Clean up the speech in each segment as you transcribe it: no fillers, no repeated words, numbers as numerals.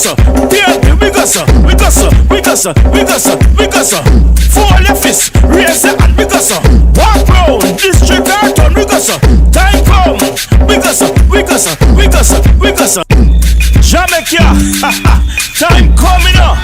so. PNP, we go so. We go so. We go so. We go so. We go so. Fold your fist, raise your hand, we go so. Walk round, district carton, we go so. Time come, we go so. We go so. We go so. We go so. Jamaica, time coming up.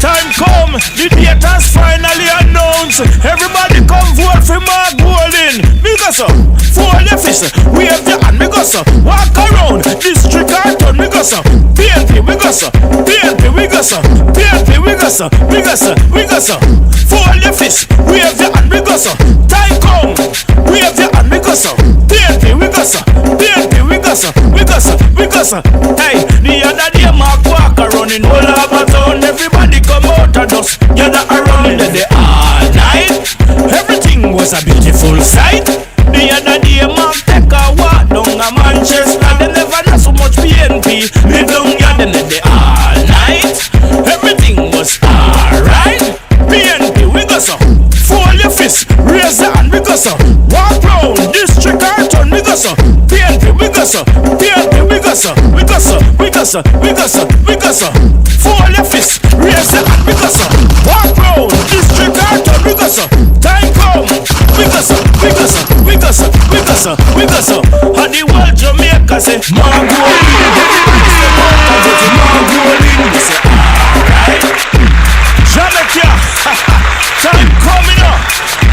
Time come, the date has finally announced. Everybody come vote for Mark Bowling. Because fold your fist, wave your hand, because walk around, district carton, because PNP, because PNP, because PNP, because because fold your fist, wave your hand, because time come, wave your hand, because PNP, because PNP, because hey, the other day Mark walk around in all over town, everybody come out and just gather around in the all night. Everything was a beautiful sight. The other day Mark take a walk down a Manchester. They never know so much PNP live down here in the all night. Everything was alright. PNP we go so. Fold your fist, raise your hand we go so. Walk round, district carton we go so. PNP we go so. PNP we go so. We go so. We go so. We go so. We go so. Fold your fist, raise your hand we go so. Walk round, district carton we go so. Time come, we go so. We go so. We go so. We go so. We go so. And the world Jamaica say Mark Bowling. Mark Bowling. We say alright. Jamaica, time coming up.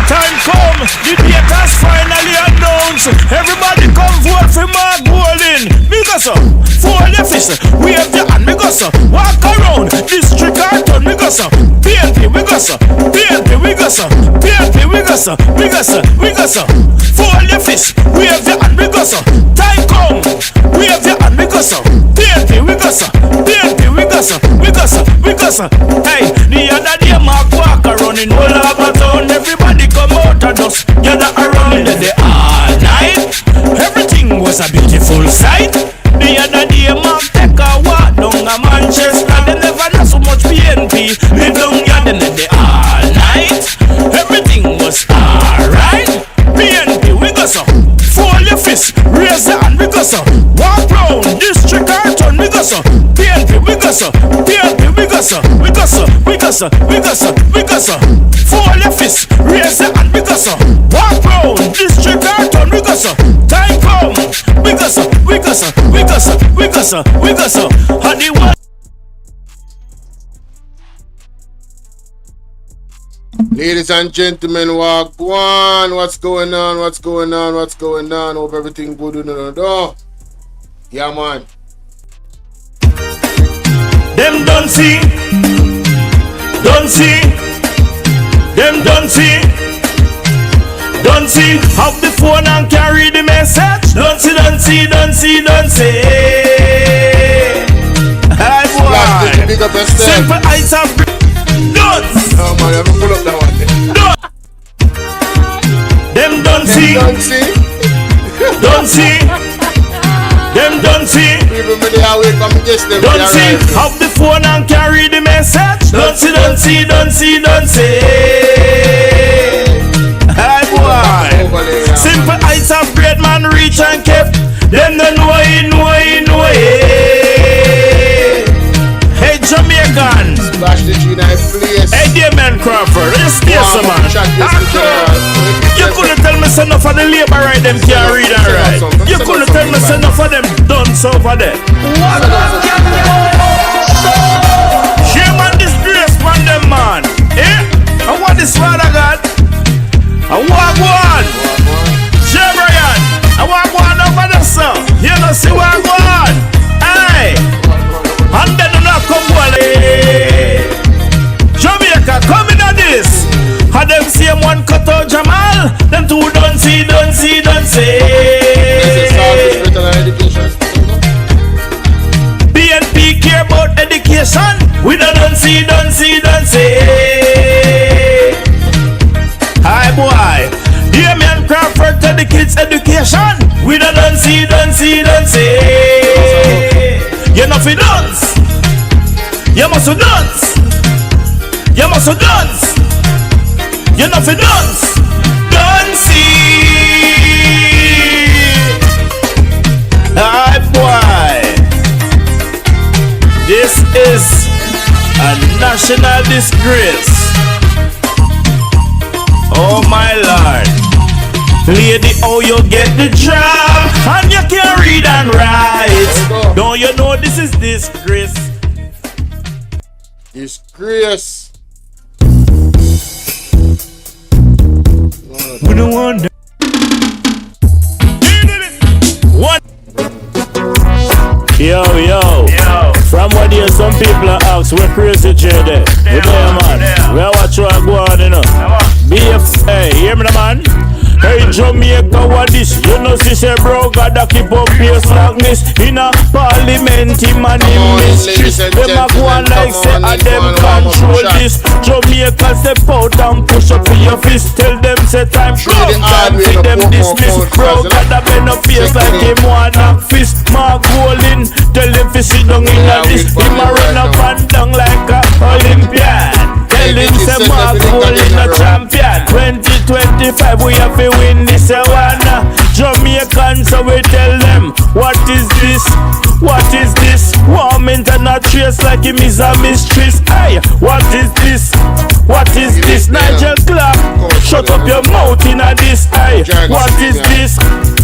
Time come, the date has finally announced. Everybody come vote for Mark Bowling. Because fold your fist, wave your hand, because walk around, district carton, because PNP, because PNP, because PNP, because fold your fist, wave your hand, because time come, wave your hand, because PNP, because PNP, because hey, the other day Mark walk around in all over town, everybody come out and just gather around in the all night. Everything was a beautiful sight. The other day Mark take a walk down a Manchester. They never know so much PNP live down here in the all night. Everything was alright. PNP we go so. Fold your fist, raise your hand we go so. Walk round, district carton we go so. PNP we go so. PNP we go so. We go so. We go so. We go so. We go so. Fold your fist, raise your hand we go so. Walk round, district carton we go so. Time come, we go so. We go so. We go so. We go so. We go so. And the world. Ladies and gentlemen, walk one. What's going on? What's going on? What's going on? Hope everything good. No. Yeah, man. Them don't see. Don't see. Them don't see. Don't see. Have the phone and carry the message. Don't see. Don't see. Don't see. Don't see. Hey boy. Simple eyes of don't. Oh man, you haven't pull up that one. Them don't see. Don't see. Don't see. Them don't see. People may they away from the guest them. Don't see. Have the phone and carry the message. Don't see. Don't see. Don't see. Don't see. Hey boy. Simple eyes of great man reach and kept. Them don't know it. Hey Jamaican. Splash the G nice place. Hey dear man Crawford, let's stay some man. You couldn't tell me enough of the labor right them can't read and write. You couldn't tell me enough of them dunce over there. Shame and disgrace from them man. Eh? I want this father God. I want one. Jay Brian. I want one over there sir. You know see what I want. Hey. And then do not come Jamaica, come in on this. Had them same one cut out Jamal. Them two don't see. BNP care about education. We don't see. Hi boy. Dear man Crawford to the kids education. We don't see. You know fi dance. You must dance. You must dance. You know fi dance. Dancing. Hi boy. This is a national disgrace. Oh my Lord. Lady, oh you get the job and you can read and write. Don't you know this is disgrace? Disgrace. We don't want that. What? Yo. From what here, some people are asked, we're crazy J-Day. We there, man. We are watching what go on, you know. Hey, hear me, man? Hey, Jamaica, what this? You know, she say, bro, gotta keep up your slackness. In a parliament, him and him mistress. Them a go on like say, and them control this. Jamaica, step out and push up for your fist. Tell them, say, time come for them dismiss. Bro, gotta bend up face like him wanna fist. Mark Golin, tell him to sit down in a this. Him a run up and down like a Olympian. Tell him, say, Mark Golin a champion. 2025, we have to win this one. Jamaicans, so we tell them, what is this? What is this? Warming and a trace like him is a mistress. Hey, what is this? What is this? Nigel Clark, shut up your mouth in a this. Hey, what is this?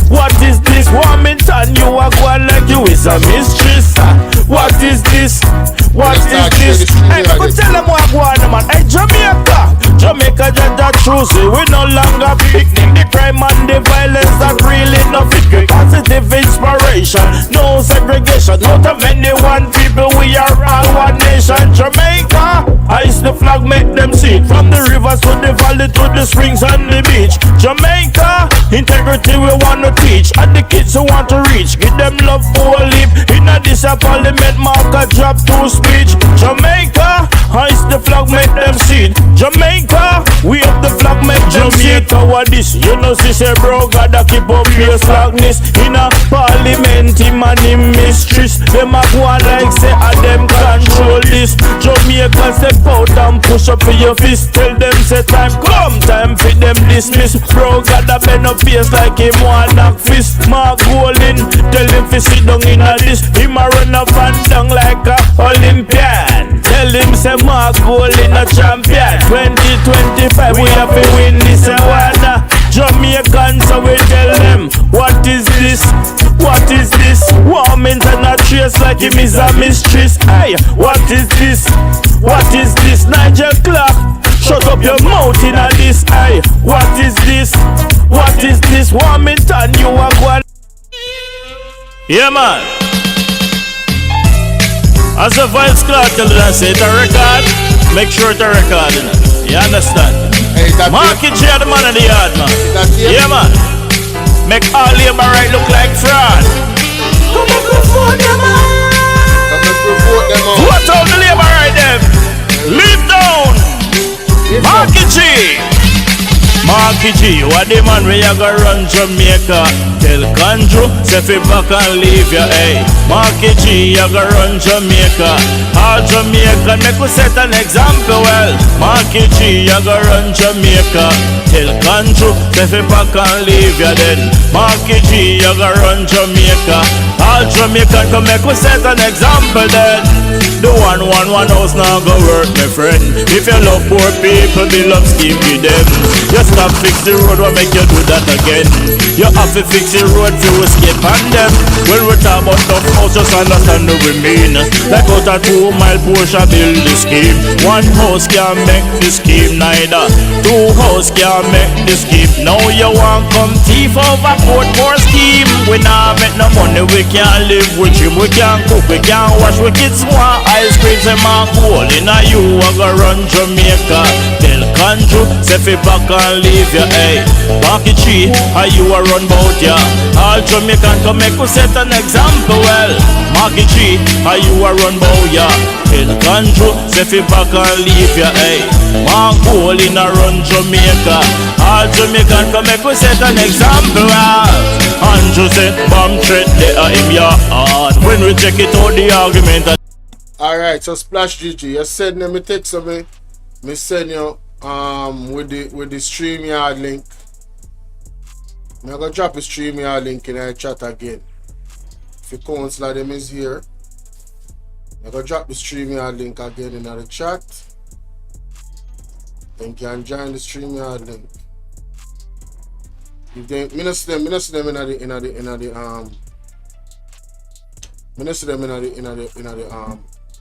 What is this? Warming and you are going like you is a mistress. What is this? What is this? Hey, I could tell them what I want, man. Hey, Jamaica, that choosy. We no longer picnic the crime and the violence that really no fit. Positive inspiration, no segregation. Not of anyone people, we are all one nation. Jamaica, ice the flag, make them see it. From the rivers to the valley to the springs and the beach. Jamaica, integrity we want to teach. And the kids who want to reach, give them love for a leap. In a this parliament, marker drop to speech. Jamaica, ice the flag, make them see it. Jamaica, we up the flag, make them see it. What this? You know, she say, bro, gotta keep up your slackness. In a parliament, him and him mistress. Them a go on like say, and them control this. Jamaica, step out and push up for your fist. Tell them, say, time come, time for them dismiss. Bro, gotta bend up face like him want knock fist. Mark Golin, tell him to sit down in a this. Him a run up and down like a Olympian. Tell him, say, Mark Golin a champion. 2025, we have to win this one. Jamaicans, so we tell them, what is this? What is this? Warming and a trace like him is a mistress. Hey, what is this? What is this? Nigel Clark, shut up your mouth in a this. Hey, what is this? What is this? Warming and you are going. Yeah, man. As a vice cartel, I say it's a record. Make sure it's a record, you know. You understand? Hey, Market share the man in the yard, man. Yeah, man. Make all labor right look like fraud. Come and vote them out. Vote out the labor right them. Leave down. Market G. Marky G, what the man where you go run Jamaica? Tell Conjure, say fi back and leave ya, hey. Marky G, you go run Jamaica. All Jamaica, make we set an example, well. Marky G, you go run Jamaica. Tell Conjure, say fi back and leave ya then. Marky G, you go run Jamaica. All Jamaican come make we set an example then. The one house now go work, my friend. If you love poor people, build up scheme with them. You stop fix the road, what make you do that again? You have to fix the road to escape on them. When we talk about tough house, just understand what we mean. Like out a 2 mile Porsche build the scheme. One house can't make the scheme neither. 2 house can't make the scheme. Now you want come thief over Portmore scheme. We not make no money, we can't live with him. We can't cook, we can't wash, we kids want ice cream. Say man cool, in a you a go run Jamaica. Tell Conjure, say fi back and leave ya, hey. Marky G, how you a run bout ya? All Jamaican come make we set an example, well. Marky G, how you a run bout ya? Tell Conjure, say fi back and leave ya, hey. Man cool in a run Jamaica. All Jamaican come make we set an example, well. Andrew say, bomb threat, they are him ya hard. When we check it out, the argument. Alright, so Splash GG, you send them a text of me. Me send you with the StreamYard link. I'm gonna drop a StreamYard link in our chat again. If the councillor them is here. I'm gonna drop the StreamYard link again in the chat. Then you can join the StreamYard link. If they minister them in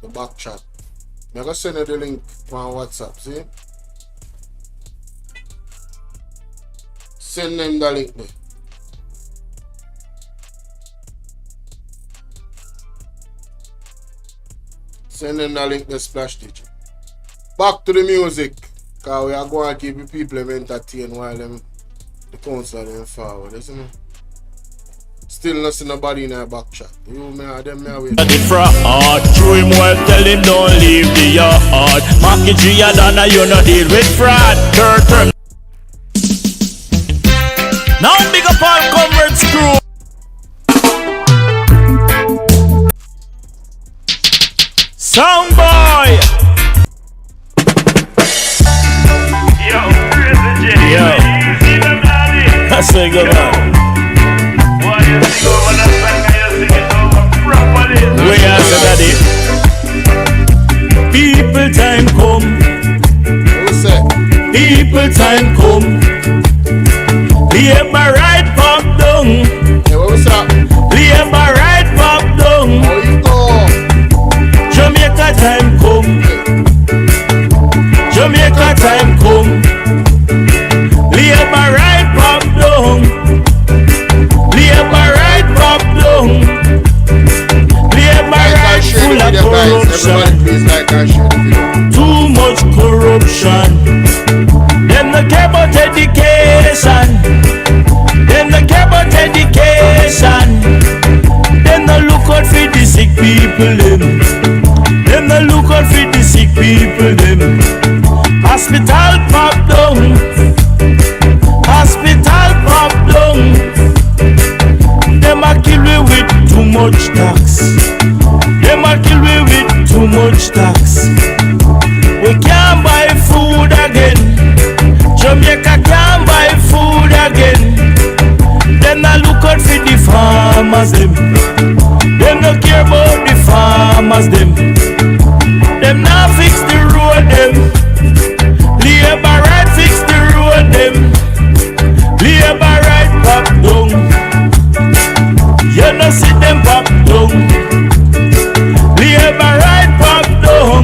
the back chat. I'm gonna send you the link on WhatsApp, see? Send them the link there. Send them the link, the Splash DJ. Back to the music, because we are going to keep the people entertained while the councillor them forward, isn't it? Still not see nobody in our back chat. You may have them may wait. The fraud, true him well, tell him don't leave the yard. Market G and Donna, you no deal with fraud. Third term. Now big up all comrades crew. Sound boy. Yo, Prison J. Yo. You see them, daddy? I say good man. Why you sing over that song and you sing it over properly? We are the daddy. People time come. What's that? People time come. Leave my right pop down. Hey, what's up? Leave my right pop down. How you go? Jamaica time come. Jamaica time come. Leave my right pop down. Leave my right pop down. Leave my right full of corruption. Everybody please like and share the video. Too much corruption. Them no care about education. Them no care about education. Them no look out for the sick people them. Them no look out for the sick people them. Hospital pop down. Hospital pop down. Them a kill we with too much tax. Them a kill we with too much tax. We can't buy food again. Jamaica can't buy food again. Them not look out for the farmers them. Them no care about the farmers them. Them not fix the road them. Labor right fix the road them. Labor right pop down. You no see them pop down. Labor right pop down.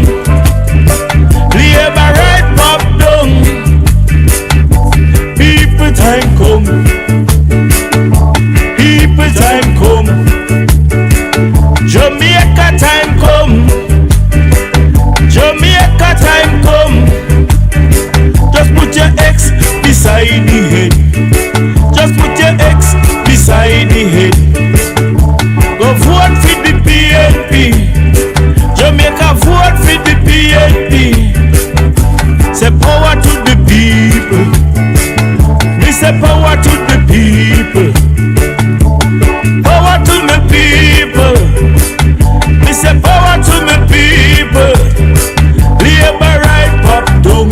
Labor right pop down. People time come. People time come. Jamaica time come. Jamaica time come. Just put your ex beside the head. Just put your ex beside the head. Go vote for the PNP. Jamaica vote for the PNP. Say power to the people. We say power to the people. Power to the people. We say power to the people. Labor right pop down.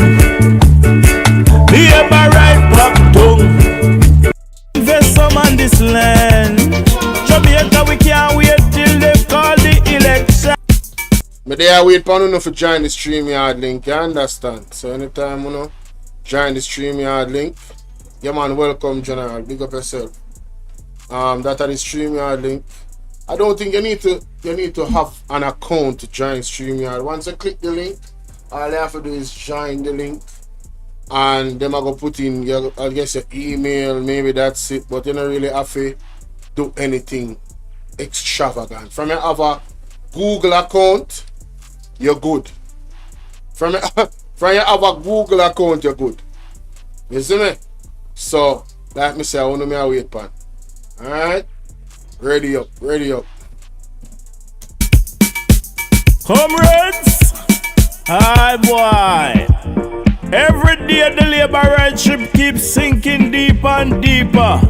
Labor right pop down. Invest some on this land. Jamaica we can't wait till they call the election. Me there wait for you for join the StreamYard link, you understand? So anytime you know, join the StreamYard link. Yeah man, welcome General, big up yourself. That are the StreamYard link. I don't think you need to have an account to join StreamYard. Once you click the link, all you have to do is join the link. And then I go put in your, I guess your email, maybe that's it, but you don't really have to do anything extravagant. From your other Google account, you're good. From your other Google account, you're good. You see me? So, like me say, I want to me wait pan. Alright? Ready up, ready up. Comrades, hi boy. Every day the labor right ship keeps sinking deeper and deeper.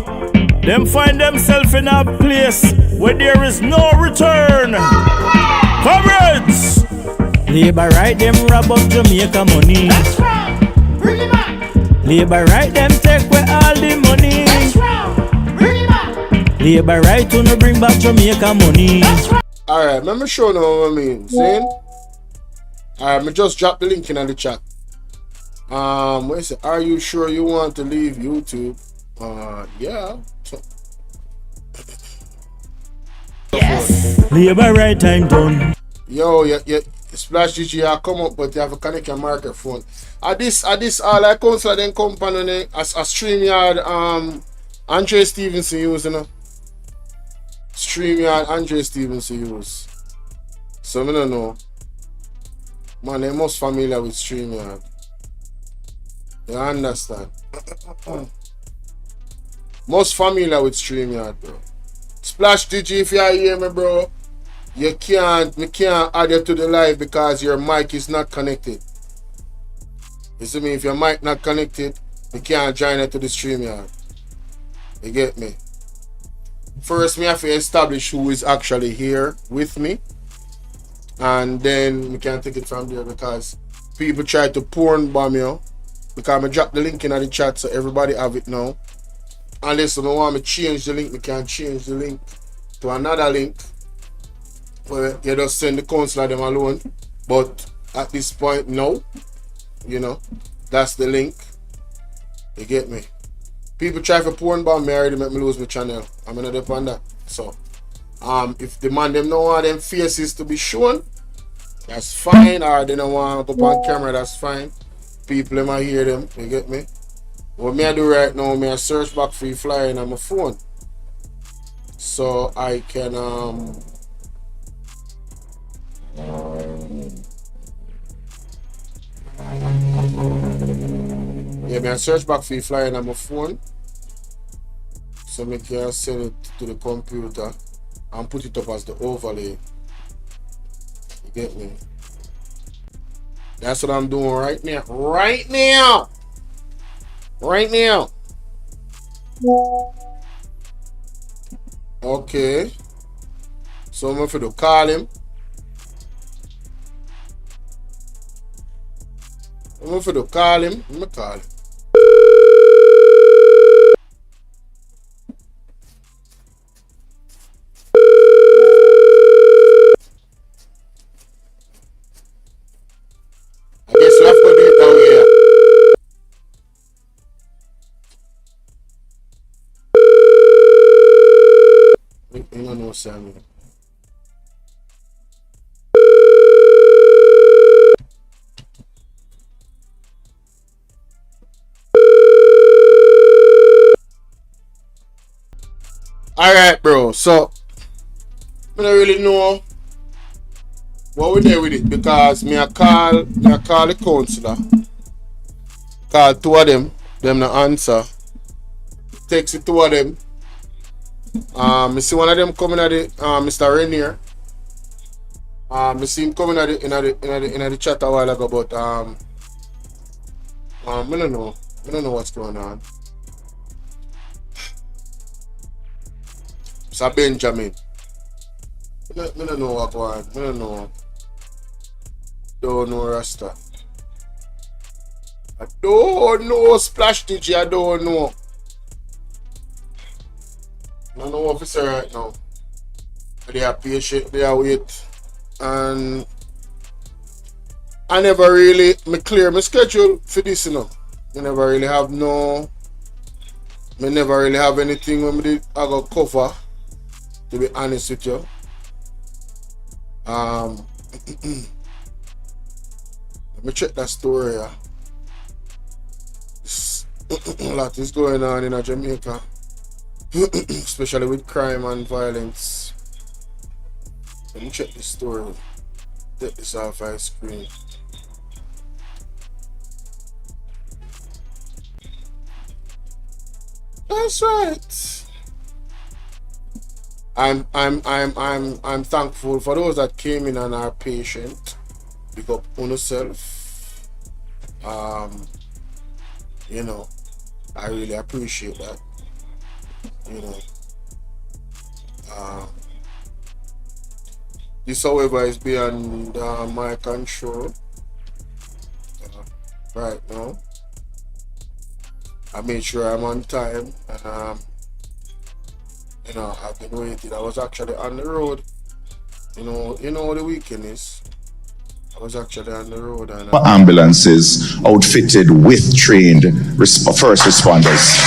Them find themselves in a place where there is no return. Comrades, labor right them rob up Jamaica money. That's right, bring it back. Labor right them take away all the money. That's right, bring it back. Labor right to no bring back Jamaica money. That's right. Alright, let me show you what I mean. See? Alright, me just drop the link in the chat. What is it? Are you sure you want to leave YouTube? Yeah. Yes. Labor right time done. Yo, yeah, Splash DJ, you come up, but you have to connect your microphone. At this, all I councillor then company as a StreamYard, Andre Stevenson use, you know. StreamYard, Andre Stevenson use. So I don't know. Man, they most familiar with StreamYard. You understand? Most familiar with StreamYard, bro. Splash DJ, if you hear me, bro, we can't add you to the live because your mic is not connected. You see me? If your mic not connected, we can't join you to the StreamYard. You get me? First, me have to establish who is actually here with me, and then we can take it from there because people try to porn bomb you. Because I drop the link in the chat so everybody have it now. Unless you don't want me to change the link, we can change the link to another link where you just send the councillor them alone. But at this point, no. You know, that's the link. You get me? People try for porn bomb me already make me lose my channel. I'm gonna depend on that. So if the man them don't want them faces to be shown, that's fine. Or they don't want to go on camera, that's fine. People them I hear them, you get me? What me I do right now, me I search back for you flying on my phone. So I can yeah, me I search back for you flying on my phone. So me can send it to the computer and put it up as the overlay. You get me? That's what I'm doing right now. Right now. Right now. Okay. So I'm going to call him. I'm going to call him. I'm going to call him. I guess you have to do it down here. I don't know, Sammy. Alright, bro. So, I don't really know what we do with it because me I call the councillor. Call two of them no answer. Takes it two of them. I see one of them coming at the Mr. Rainier. I see him coming at in the chat a while ago, but I don't know. I don't know what's going on. Mr. Benjamin. I don't know what's going on. I don't know. Don't know Rasta. I don't know Splash DJ. I don't know. I don't know what to say right now. They are patient, they are wait. And I never really clear my schedule for this, you know. I never really have anything when I got cover, to be honest with you. Let me check that story here. A lot is going on in Jamaica. Especially with crime and violence. Let me check this story. Take this off my screen. That's right. I'm thankful for those that came in and are patient. Big up on yourself. You know, I really appreciate that. You know, this however is beyond my control right now. I made sure I'm on time, and you know, I've been waiting. I was actually on the road You know what the weekend is. I was actually on the road and ambulances outfitted with trained first responders.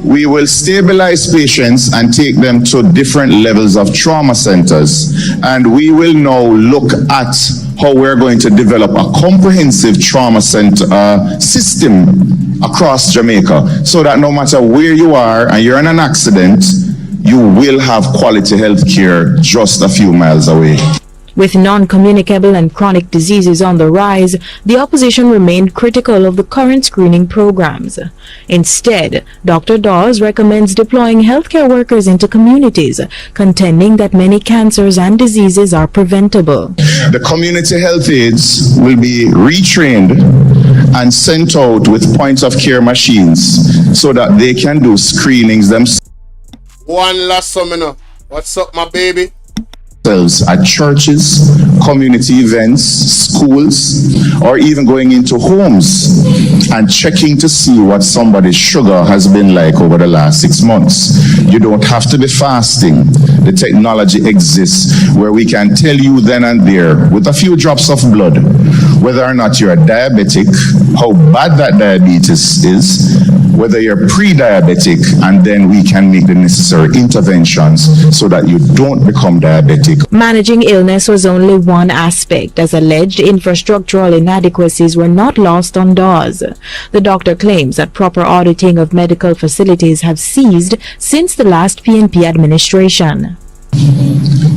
We will stabilize patients and take them to different levels of trauma centers. And we will now look at how we're going to develop a comprehensive trauma center system across Jamaica, so that no matter where you are and you're in an accident, you will have quality health care just a few miles away. With non-communicable and chronic diseases on the rise, the opposition remained critical of the current screening programs. Instead, Dr. Dawes recommends deploying healthcare workers into communities, contending that many cancers and diseases are preventable. The community health aides will be retrained and sent out with point of care machines so that they can do screenings themselves. one last summoner. What's up, my baby? At churches, community events, schools, or even going into homes and checking to see what somebody's sugar has been like over the last 6 months. You don't have to be fasting. The technology exists where we can tell you then and there with a few drops of blood whether or not you're diabetic, how bad that diabetes is, whether you're pre-diabetic, and then we can make the necessary interventions so that you don't become diabetic. Managing illness was only one aspect, as alleged infrastructural inadequacies were not lost on Dawes. The doctor claims that proper auditing of medical facilities have ceased since the last PNP administration.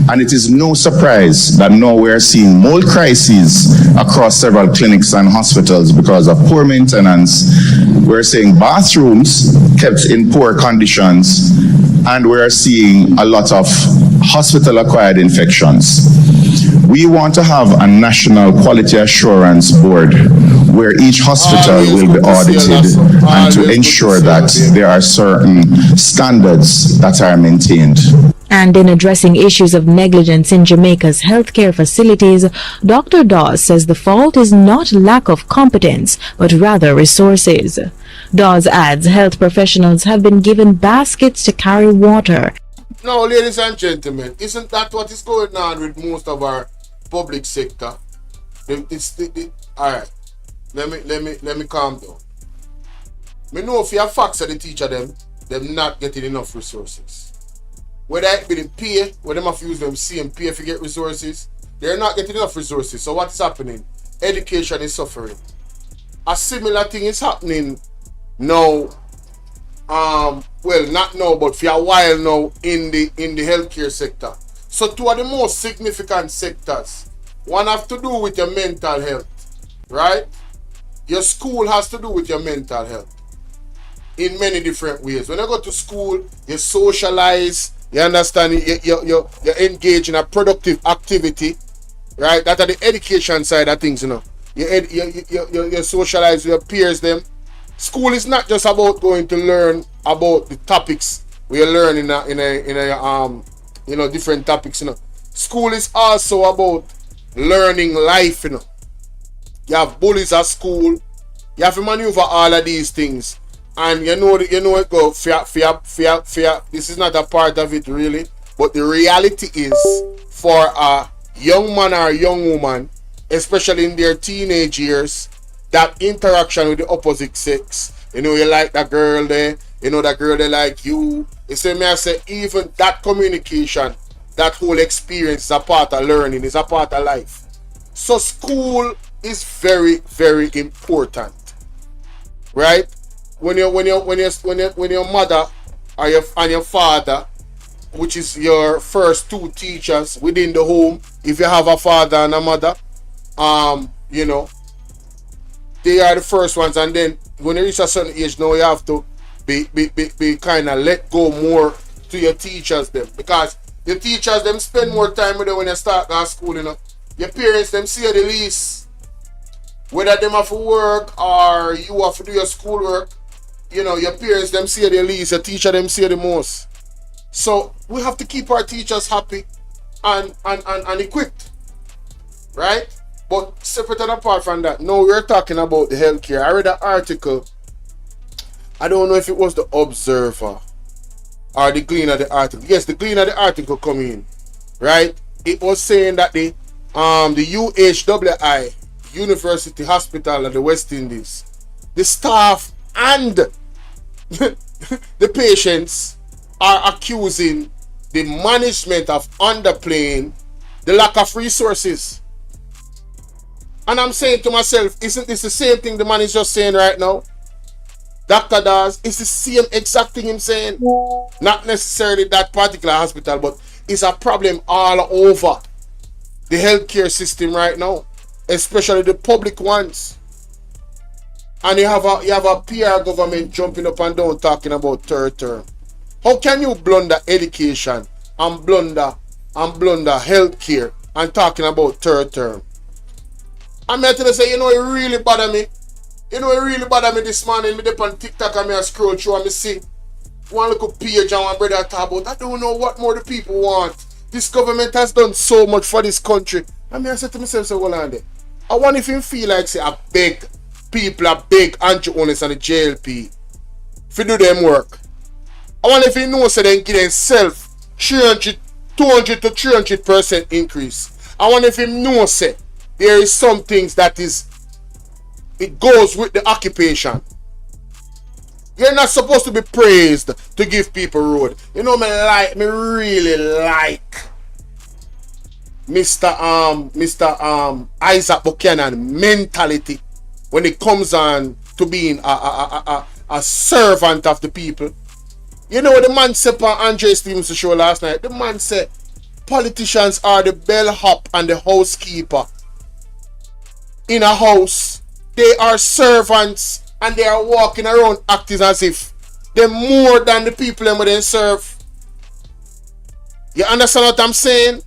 And it is no surprise that now we are seeing mold crises across several clinics and hospitals because of poor maintenance. We're seeing bathrooms kept in poor conditions, and we're seeing a lot of hospital-acquired infections. We want to have a national quality assurance board where each hospital will be audited and to ensure that there are certain standards that are maintained. And in addressing issues of negligence in Jamaica's healthcare facilities, Dr. Dawes says the fault is not lack of competence, but rather resources. Dawes adds health professionals have been given baskets to carry water. Now, ladies and gentlemen, isn't that what is going on with most of our public sector? Alright, let me calm down. Me know if you have facts of the teacher them not getting enough resources. Whether it be the pay, where them have to use them same pay to get resources, they're not getting enough resources. So what's happening? Education is suffering. A similar thing is happening now. Well, not now, but for a while now in the healthcare sector. So two of the most significant sectors, one have to do with your mental health, right? Your school has to do with your mental health in many different ways. When you go to school, you socialize. You understand? You engage in a productive activity, right? That are the education side of things, you know. You socialize with your peers. Them school is not just about going to learn about the topics we learn in a different topics, you know. School is also about learning life, you know. You have bullies at school. You have to maneuver all of these things. And you know it go fear. This is not a part of it really, but the reality is for a young man or a young woman, especially in their teenage years, that interaction with the opposite sex. You know, you like that girl there, you know that girl they like you. You see me, I say even that communication, that whole experience is a part of learning, is a part of life. So school is very, very important, right? When your mother or your father, which is your first two teachers within the home, if you have a father and a mother, you know, they are the first ones. And then when you reach a certain age, now you have to be kind of let go more to your teachers them, because the teachers them spend more time with you when you start that school, you know. Your parents them see you the least, whether them have to work or you have to do your schoolwork. You know, your parents them see you the least, your teacher them see you the most. So we have to keep our teachers happy and equipped, right? But separate and apart from that, now we're talking about the healthcare. I read an article. I don't know if it was the Observer or the Gleaner the article. Yes, the Gleaner the article coming in, right? it was saying that the UHWI, University Hospital of the West Indies, the staff and the patients are accusing the management of underplaying the lack of resources. And I'm saying to myself, isn't this the same thing the man is just saying right now? Dr. Dawes, it's the same exact thing I'm saying. Not necessarily that particular hospital, but it's a problem all over the healthcare system right now, especially the public ones. And you have a PR government jumping up and down talking about third term. How can you blunder education and blunder healthcare and talking about third term? I'm here to say, you know, it really bother me. You know, it really bother me this morning. Me up on TikTok and I scroll through and I see one little page and one brother talk about, I don't know what more the people want. This government has done so much for this country. And I said to myself, so hold on there. I wonder if you feel like, say, I beg people, I beg Andrew Owners and the JLP if you do them work. I wonder if you know, so then give themselves 200 to 300% increase. I wonder if you know, say, there is some things that is, it goes with the occupation. You're not supposed to be praised to give people road. You know, me really like Mr. Isaac Buchanan mentality when it comes on to being a servant of the people. You know what the man said on Andre Stevens' show last night? The man said politicians are the bellhop and the housekeeper in a house. They are servants and they are walking around acting as if they're more than the people that they serve. You understand what I'm saying?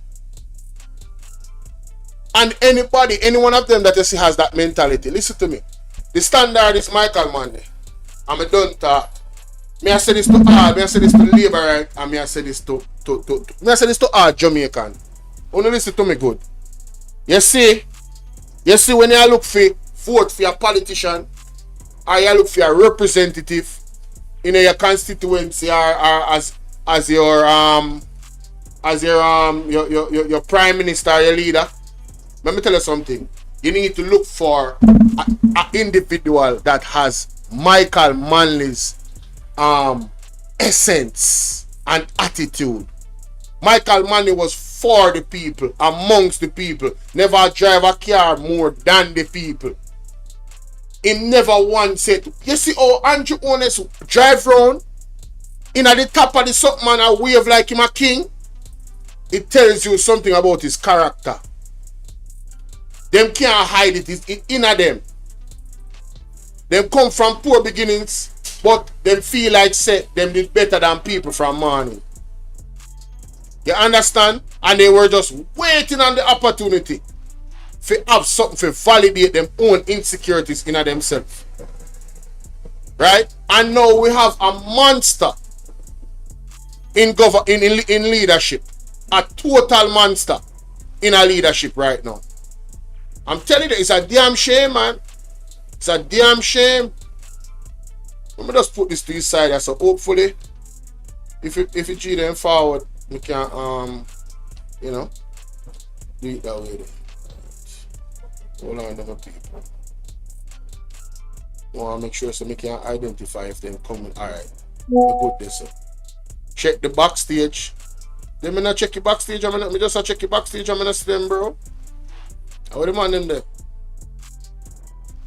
And any one of them that you see has that mentality, listen to me. The standard is Michael Monday. I'm a don't talk. May I say this to all, may I say this to Labour right, and may I say this to all Jamaican. Only listen to me good. You see when you look for vote for a politician, or you look for a representative in your constituency, or as your prime minister or your leader, let me tell you something. You need to look for an individual that has Michael Manley's essence and attitude. Michael Manley was for the people, amongst the people. Never drive a car more than the people. He never once said, you see how Andrew Ones drive round in at the top of the something and a wave like him a king? It tells you something about his character. Them can't hide it, it's inner them. Them come from poor beginnings, but them feel like say them did better than people from morning. You understand? And they were just waiting on the opportunity to have something to validate them own insecurities in themselves. Right? And now we have a monster in leadership. A total monster in a leadership right now. I'm telling you, it's a damn shame, man. It's a damn shame. Let me just put this to his side. So hopefully, if you G them forward, we can you know, do it that way. Hold on, them people. I want to make sure so we can identify if they're coming. Alright. Put this up. Check the backstage. Let me not check the backstage. Me just check the backstage. I'm gonna see them, bro. How the man them there?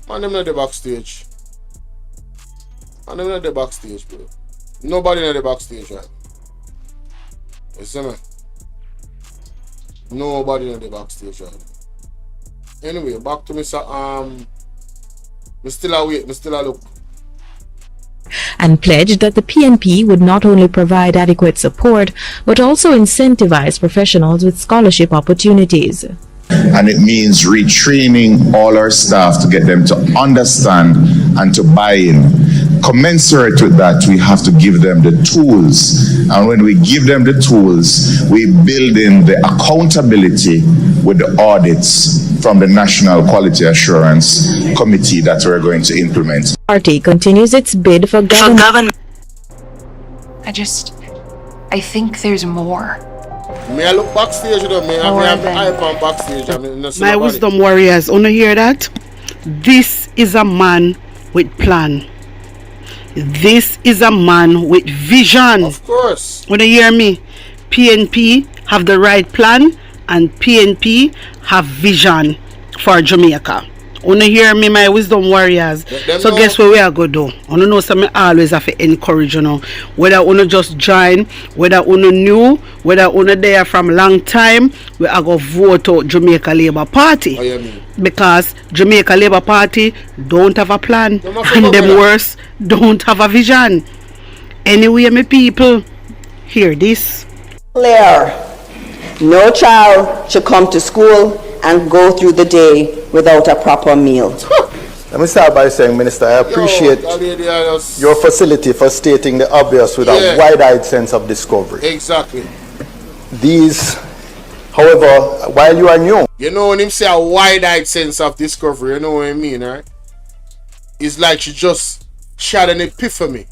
Man them not the backstage. Man them not the backstage, bro. Nobody in the backstage, right? You see me? Nobody in the backstage, right? Anyway, back to Mr. We still are wait, we still are look. And pledged that the PNP would not only provide adequate support, but also incentivize professionals with scholarship opportunities. And it means retraining all our staff to get them to understand and to buy in. Commensurate with that, we have to give them the tools. And when we give them the tools, we build in the accountability with the audits from the National Quality Assurance Committee that we're going to implement. Party continues its bid for government. I think there's more. Me I look backstage with them. Me have Alright the then. hype on backstage. I mean, My wisdom warriors, wanna hear that? This is a man with plan. This is a man with vision. Of course. Wanna hear me? PNP have the right plan and PNP have vision for Jamaica. Wanna hear me, my wisdom warriors? So guess what we are gonna do? Wanna know something always have to encourage, you know. Whether wanna just join, whether wanna new, whether wanna there from long time, we are gonna vote out Jamaica Labour Party. Oh, yeah, me. Because Jamaica Labour Party don't have a plan and them worse don't have a vision. Anyway, my people, hear this. Clear. No child should come to school and go through the day without a proper meal. Let me start by saying, Minister, I appreciate your facility for stating the obvious with a wide-eyed sense of discovery. Exactly. These, however, while you are new, you know when him say a wide-eyed sense of discovery, you know what I mean, right? It's like she had an epiphany.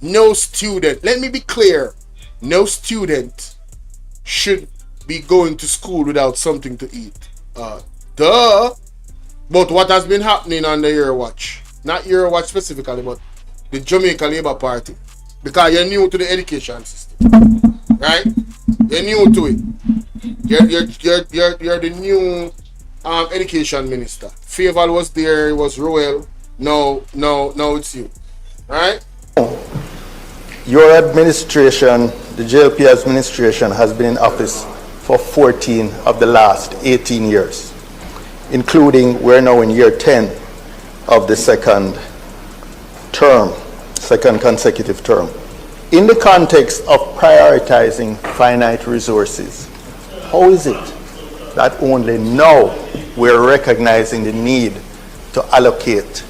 No student, let me be clear, no student should be going to school without something to eat. Duh. But what has been happening on the Year Watch, not Year Watch specifically, but the Jamaica Labour Party, because you're new to the education system, right? You're new to it. You're the new education minister. Faval was there, it was Royal. No, it's you, right? your administration, the JLP administration, has been in office for 14 of the last 18 years, including we're now in year 10 of the second consecutive term. In the context of prioritizing finite resources, how is it that only now we're recognizing the need to allocate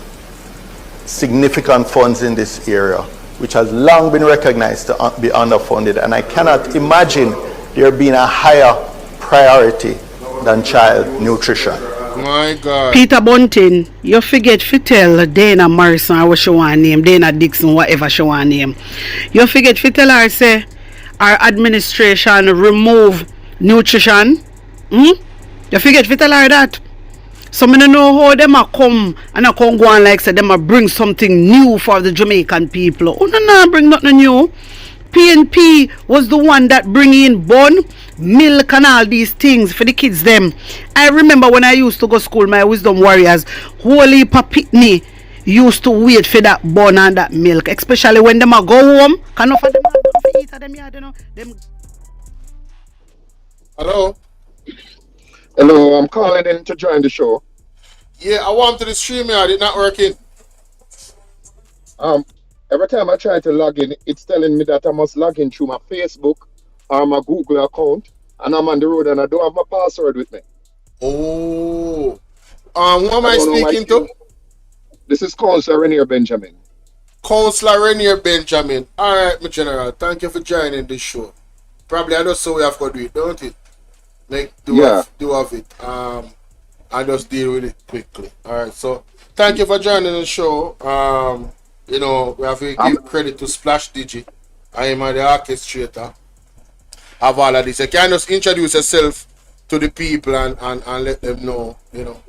significant funds in this area, which has long been recognized to be underfunded? And I cannot imagine there being a higher priority than child nutrition. My God. Peter Bunting, you forget to tell Dana Morrison or what she want name, Dana Dixon, whatever she want name. You forget to tell her, say, our administration remove nutrition. You forget to tell her that. So I don't know how them a come and I come go on like say them a bring something new for the Jamaican people. Oh no, bring nothing new. PNP was the one that bring in bun, milk and all these things for the kids them. I remember when I used to go school, my wisdom warriors, holy papitney used to wait for that bun and that milk, especially when them a go home. Can of them eat them yard, you know. Them. Hello? Hello, I'm calling in to join the show. Yeah, I want to the stream yard, it's not working. Every time I try to log in, it's telling me that I must log in through my Facebook or my Google account, and I'm on the road and I don't have my password with me. Oh. Who am I speaking to? This is Councillor Rainier Benjamin. Councillor Rainier Benjamin. Alright, my general. Thank you for joining this show. Probably I just saw we have to do it, don't it? Like do of it. I just deal with it quickly. Alright, so thank you for joining the show. You know, we have to give credit to Splash Digi. I am the orchestrator of all of this. You can just introduce yourself to the people and let them know, you know,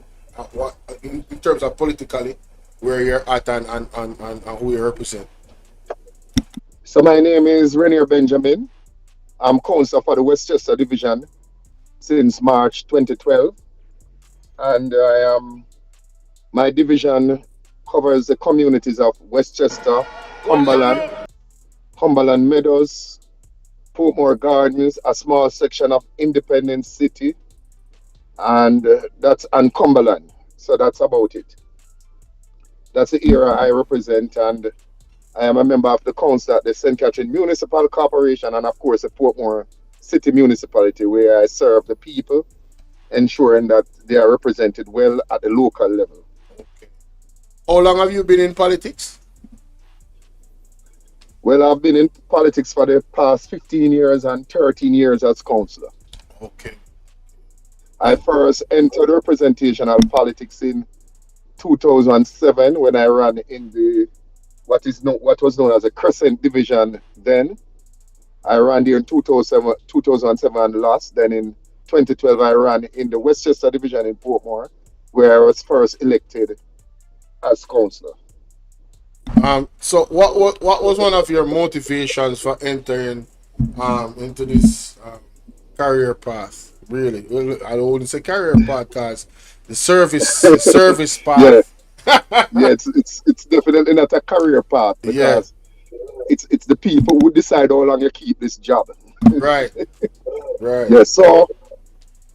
what in terms of politically where you're at and who you represent. So my name is Rainier Benjamin. I'm councillor for the Westchester Division since March 2012. And my division covers the communities of Westchester, Cumberland Meadows, Portmore Gardens, a small section of Independence City, and Cumberland. So that's about it. That's the area I represent, and I am a member of the council at the St. Catherine Municipal Corporation and of course the Portmore City Municipality, where I serve the people, ensuring that they are represented well at the local level. How long have you been in politics? Well, I've been in politics for the past 15 years and 13 years as councillor. Okay. I first entered representational politics in 2007 when I ran in the what was known as a Crescent Division then. I ran there in 2007 and lost. Then in 2012, I ran in the Westchester division in Portmore, where I was first elected as councillor. So what was one of your motivations for entering into this career path? Really, well, I don't want to say career path because the service Yeah, path. yeah, it's definitely not a career path Yeah, because it's the people who decide how long you keep this job. right, right. Yeah, so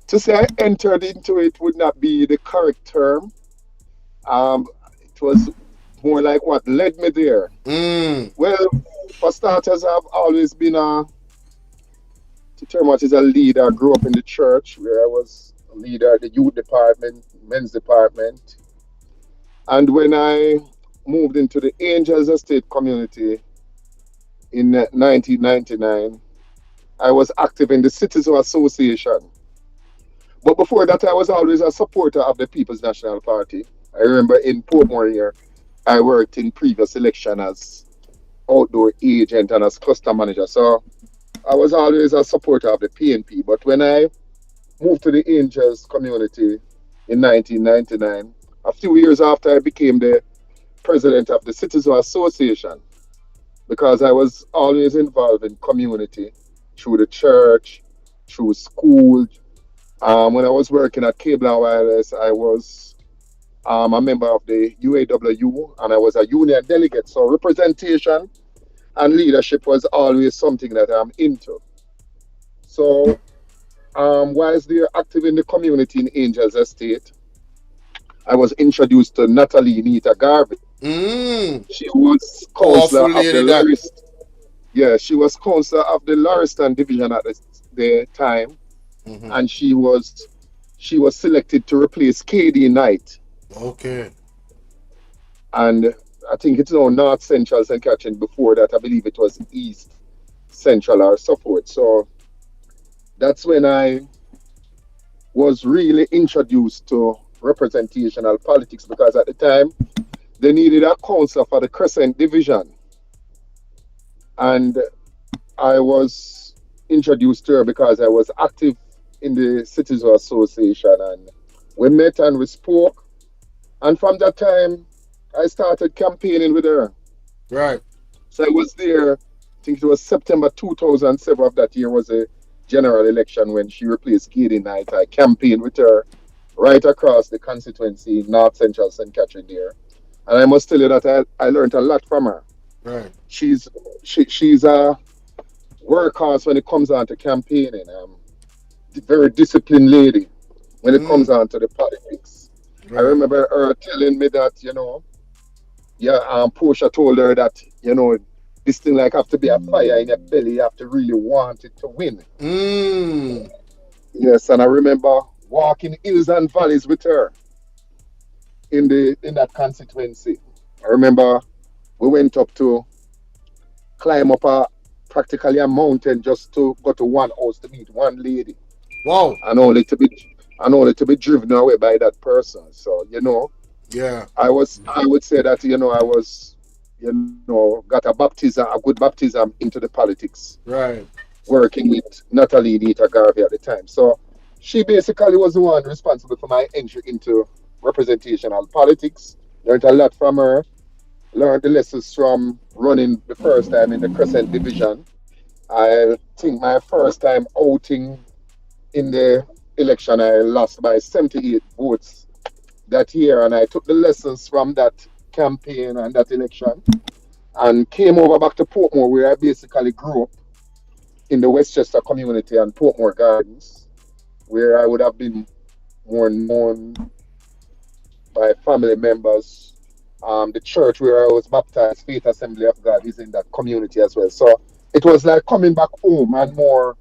to say I entered into it would not be the correct term. It was more like what led me there. Mm, Well, for starters, I've always been to term what is a leader. I grew up in the church where I was a leader at the youth department, men's department. And when I moved into the Angels Estate community in 1999, I was active in the Citizens Association. But before that, I was always a supporter of the People's National Party. I remember in Portmore here, I worked in previous election as outdoor agent and as cluster manager. So I was always a supporter of the PNP. But when I moved to the Angels community in 1999, a few years after I became the president of the Citizens Association, because I was always involved in community through the church, through school. When I was working at Cable and Wireless, I was a member of the UAW and I was a union delegate. So representation and leadership was always something that I'm into. So whilst they're active in the community in Angels Estate, I was introduced to Natalie Nita Garvey. Mm, She was powerful councillor of the lady that. Yeah, she was councillor of the Lauriston division at the time, Hmm. and she was selected to replace KD Knight. Okay. And I think it's now North Central St. Catherine. Before that, I believe it was East Central or Suffolk. So that's when I was really introduced to representational politics because at the time they needed a councillor for the Crescent division. And I was introduced to her because I was active in the Citizens Association and we met and we spoke. And from that time, I started campaigning with her. Right. So I was there, I think it was September 2007 of that year was a general election when she replaced Katie Knight. I campaigned with her right across the constituency, North Central St. Catherine there. And I must tell you that I learned a lot from her. Right. She's a workhorse when it comes on to campaigning. Very disciplined lady when it comes Mm, on to the politics. I right. remember her telling me that, yeah, Portia told her that, this thing like have to be a fire in your belly. You have to really want it to win. Mm, Yes, and I remember walking hills and valleys with her in that constituency. I remember we went up to climb up practically a mountain just to go to one house to meet one lady, wow. and only to be driven away by that person. So Yeah. I would say that I was got a good baptism into the politics, Right. working with Natalie Nita Garvey at the time. So she basically was the one responsible for my entry into representational politics. Learned a lot from her. Learned the lessons from running the first time in the Crescent Division. I think my first time outing in the election, I lost by 78 votes that year, and I took the lessons from that campaign and that election and came over back to Portmore, where I basically grew up in the Westchester community and Portmore Gardens, where I would have been more known by family members. The church where I was baptized, Faith Assembly of God, is in that community as well. So it was like coming back home and more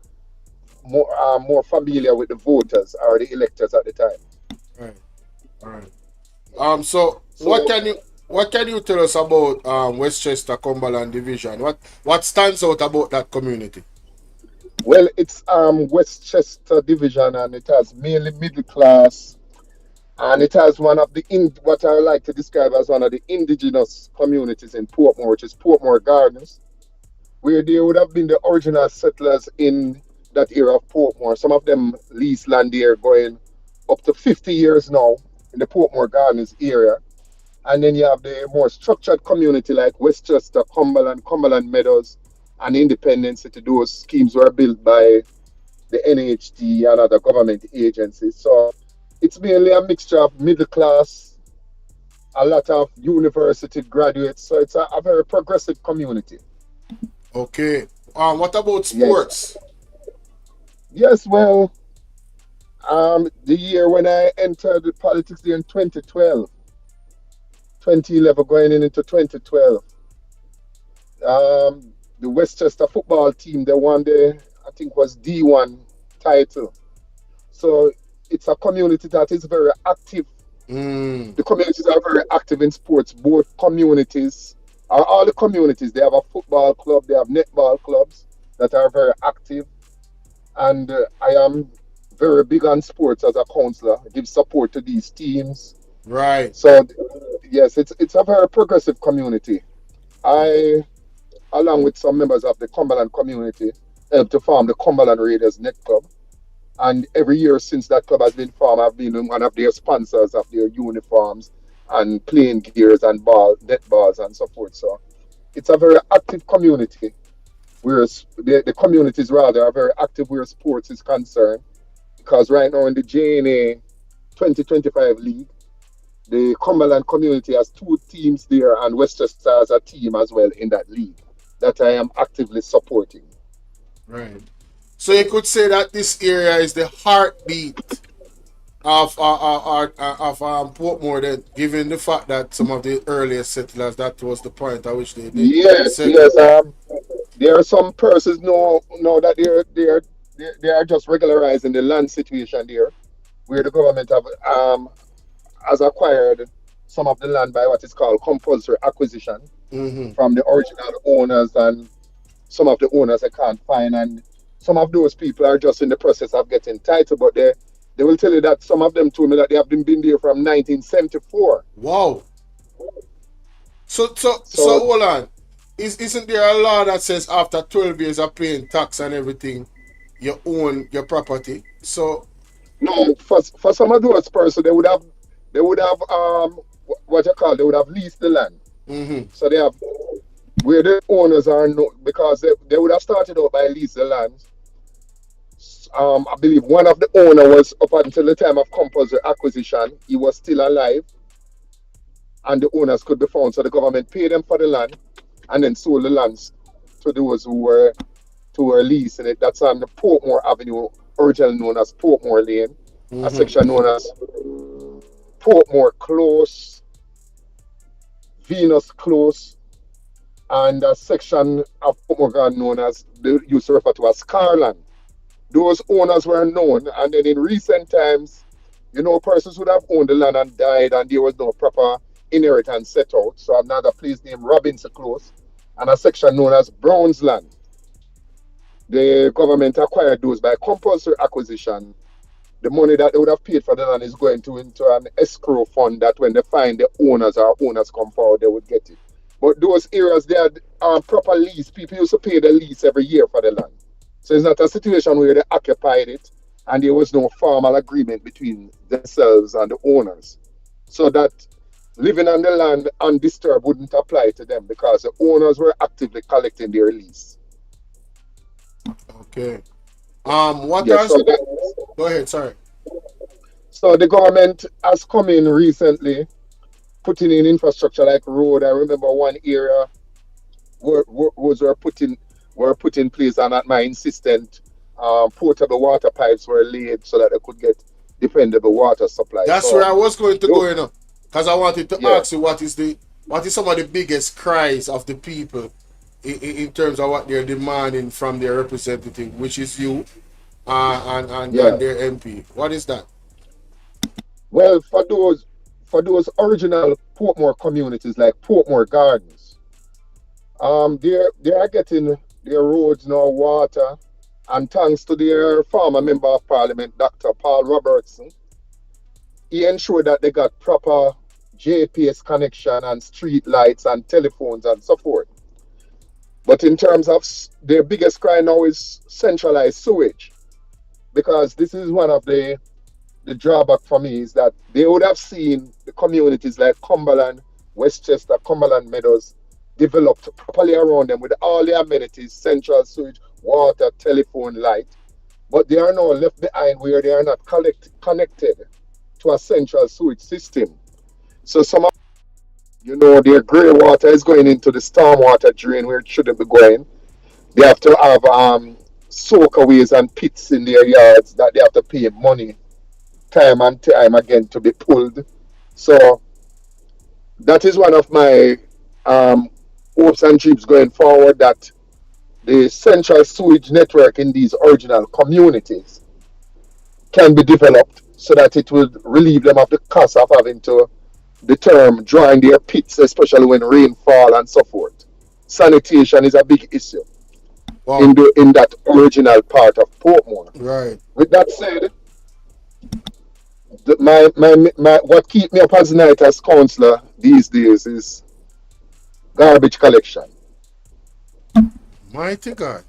familiar with the voters or the electors at the time. Right. Right. So what So, can you tell us about Westchester Cumberland Division? What stands out about that community? well, it's Westchester Division, and it has mainly middle class, and it has one of what I like to describe as one of the indigenous communities in Portmore, which is Portmore Gardens. where they would have been the original settlers in that era of Portmore. Some of them lease land there going up to 50 years now in the Portmore Gardens area. And then you have the more structured community like Westchester, Cumberland Meadows, and Independence City. Those schemes were built by the NHT and other government agencies. So it's mainly a mixture of middle class, a lot of university graduates. So it's a very progressive community. Okay. What about sports? Yes, well, the year when I entered politics there in 2012, 2011 going into 2012, the Westchester football team, they won the, I think was D1 title. So it's a community that is very active. The communities are very active in sports. Both communities, or all the communities, they have a football club, they have netball clubs that are very active. And I am very big on sports as a councillor. I give support to these teams. Right. So yes, it's a very progressive community. I, along with some members of the Cumberland community, helped to form the Cumberland Raiders Net Club. And every year since that club has been formed, I've been one of their sponsors of their uniforms and playing gears and net balls and so forth. So it's a very active community. Whereas the communities rather are very active where sports is concerned. Because right now in the JNA 2025 league, the Cumberland community has 2 teams there and Westchester has a team as well in that league that I am actively supporting. Right. So you could say that this area is the heartbeat of Portmore, then, given the fact that some of the earliest settlers, that was the point at which they did. Yes. There are some persons know that they are just regularizing the land situation there, where the government has acquired some of the land by what is called compulsory acquisition from the original owners, and some of the owners I can't find, and some of those people are just in the process of getting title, but they will tell you that some of them told me that they have been there from 1974. Wow. So hold on. Isn't there a law that says after 12 years of paying tax and everything, you own your property? So no, for some of those persons, they would have what you call, they would have leased the land. So they have, where the owners are because they would have started out by lease the land. I believe one of the owner was, up until the time of compulsory acquisition, he was still alive, and the owners could be found. So the government paid them for the land and then sold the lands to those who were leasing it. That's on the Portmore Avenue, originally known as Portmore Lane, a section known as Portmore Close, Venus Close, and a section of Portmore Garden known as, they used to refer to as Scarland. Those owners were known, and then in recent times, persons would have owned the land and died, and there was no proper inheritance set out. So another place named Robinson Close, and a section known as Brown's Land. The government acquired those by compulsory acquisition. The money that they would have paid for the land is going into an escrow fund that when they find the owners or owners come forward, they would get it. But those areas, they are proper lease. People used to pay the lease every year for the land. So it's not a situation where they occupied it and there was no formal agreement between themselves and the owners. So that living on the land undisturbed wouldn't apply to them because the owners were actively collecting their lease. Okay. Go ahead, sorry. So the government has come in recently, putting in infrastructure like road. I remember one area roads were put in place, and at my insistence, portable water pipes were laid so that they could get dependable water supply. That's where I was going to go, because I wanted to ask you what is some of the biggest cries of the people in terms of what they're demanding from their representative, which is you and their MP. What is that? Well, for those original Portmore communities like Portmore Gardens, they are getting their roads now, water, and thanks to their former member of parliament, Dr. Paul Robertson, he ensured that they got proper JPS connection and street lights and telephones and so forth. But in terms of their biggest cry now is centralized sewage, because this is one of the drawback for me is that they would have seen the communities like Cumberland, Westchester, Cumberland Meadows developed properly around them with all the amenities, central sewage, water, telephone, light. But they are now left behind where they are not connected to a central sewage system. So some of their grey water is going into the stormwater drain where it shouldn't be going. They have to have soakaways and pits in their yards that they have to pay money time and time again to be pulled. So that is one of my hopes and dreams going forward, that the central sewage network in these original communities can be developed so that it will relieve them of the cost of having to the term drawing their pits, especially when rainfall and so forth. Sanitation is a big issue in that original part of Portmore. Right. With that said, my what keep me up as night as councillor these days is garbage collection. Mighty God.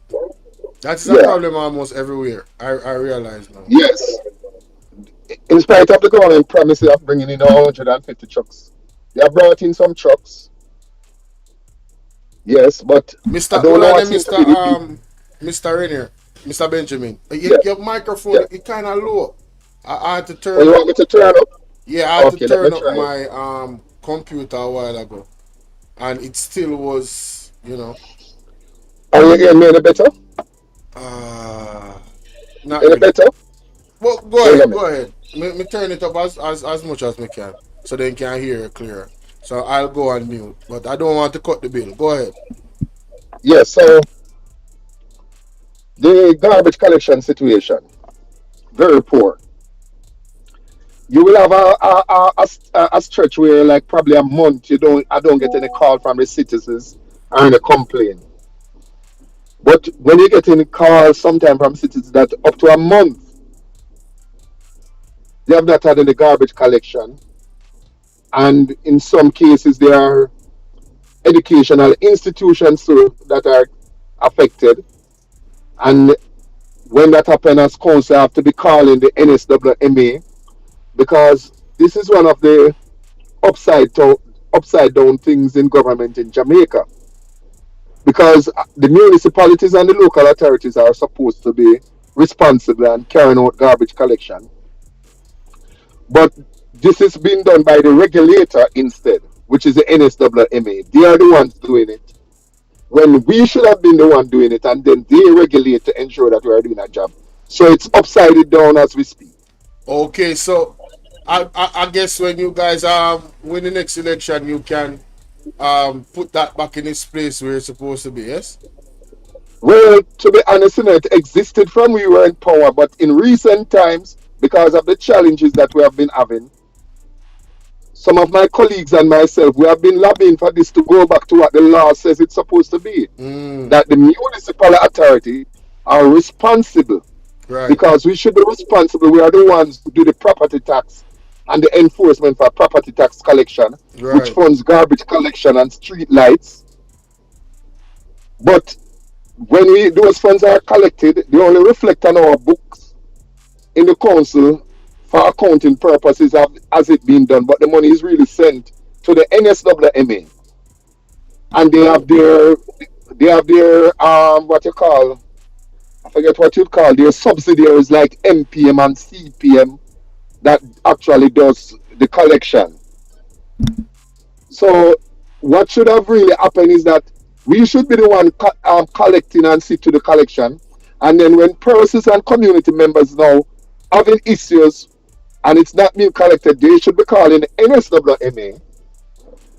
That's a problem almost everywhere. I realize now. Yes. In spite of the government promises of bringing in 150 trucks, they have brought in some trucks. Yes, but Mr. I don't know what Mr. Rainier, Mr. Benjamin, your microphone it kind of low. I had to turn. You want me to turn up? Yeah, I had to turn up my computer a while ago, and it still was, Are you hearing me any better? Not any really. better? Well, go ahead. Me turn it up as much as me can, so they can hear it clearer. So I'll go on mute, but I don't want to cut the bill. Go ahead. Yes, so the garbage collection situation, very poor. You will have a stretch where like probably a month I don't get any call from the citizens or any complaint. But when you get any calls sometime from citizens that up to a month they have not had any garbage collection, and in some cases there are educational institutions too that are affected, and when that happens, as council have to be calling the NSWMA, because this is one of the upside down things in government in Jamaica, because the municipalities and the local authorities are supposed to be responsible and carrying out garbage collection, but this is being done by the regulator instead, which is the NSWMA. They are the ones doing it when we should have been the one doing it, and then they regulate to ensure that we are doing our job. So it's upside down as we speak. Okay, so I guess when you guys win the next election, you can put that back in its place where it's supposed to be. Yes. Well, to be honest, it existed from we were in power, but in recent times, because of the challenges that we have been having, some of my colleagues and myself, we have been lobbying for this to go back to what the law says it's supposed to be. That the municipal authority are responsible. Right. Because we should be responsible. We are the ones who do the property tax and the enforcement for property tax collection, which funds garbage collection and street lights. But when those funds are collected, they only reflect on our books in the council for accounting purposes as it being done, but the money is really sent to the NSWMA, and they have their what you call, I forget what you'd call, their subsidiaries like MPM and CPM that actually does the collection. So what should have really happened is that we should be the one collecting and see to the collection, and then when persons and community members now having issues and it's not being collected, they should be calling the NSWMA,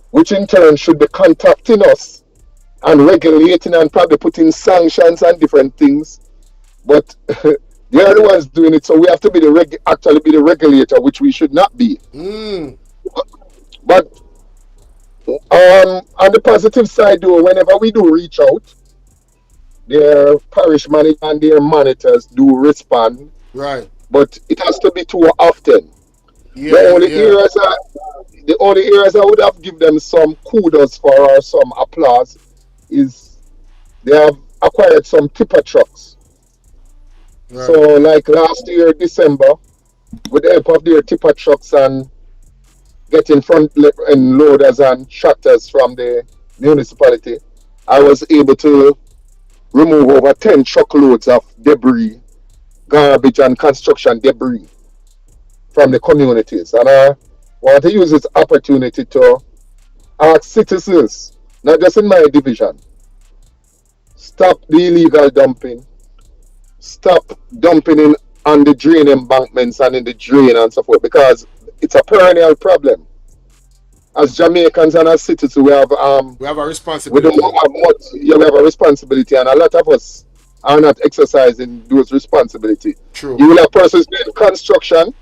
which in turn should be contacting us and regulating and probably putting sanctions and different things. But they are the ones doing it, so we have to be actually be the regulator, which we should not be. But on the positive side, though, whenever we do reach out, their parish manager and their monitors do respond. Right. But it has to be too often. The only areas I would have given them some kudos for or some applause is they have acquired some tipper trucks. Right. So, like last year, December, with the help of their tipper trucks and getting and loaders and tractors from the municipality, I was able to remove over 10 truckloads of debris, garbage, and construction debris from the communities. And I want to use this opportunity to ask citizens, not just in my division, stop the illegal dumping, stop dumping in on the drain embankments and in the drain and so forth, because it's a perennial problem. As Jamaicans and as citizens, We have a we don't responsibility. have much. Yeah, we have a responsibility, and a lot of us are not exercising those responsibility. True. You will have persons doing construction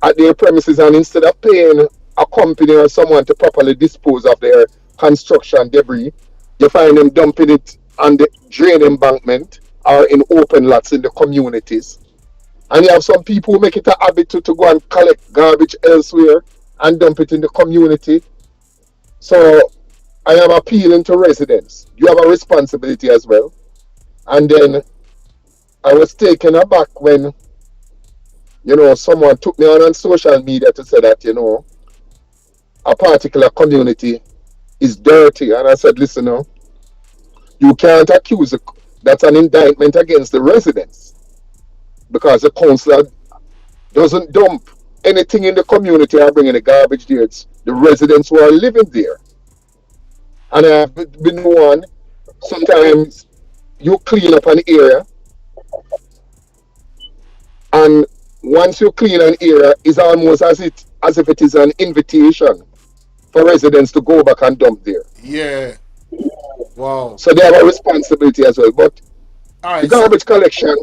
at their premises, and instead of paying a company or someone to properly dispose of their construction debris, you find them dumping it on the drain embankment or in open lots in the communities. And you have some people who make it a habit to go and collect garbage elsewhere and dump it in the community. So I am appealing to residents. You have a responsibility as well. And then I was taken aback when, someone took me on social media to say that, a particular community is dirty. And I said, listen, you can't accuse that's an indictment against the residents, because the councillor doesn't dump anything in the community or bring in the garbage there. It's the residents who are living there. And I have been one, sometimes you clean up an area, and once you clean an area, it's almost as if it is an invitation for residents to go back and dump there. Yeah. Wow. So they have a responsibility as well. But All right. the garbage collection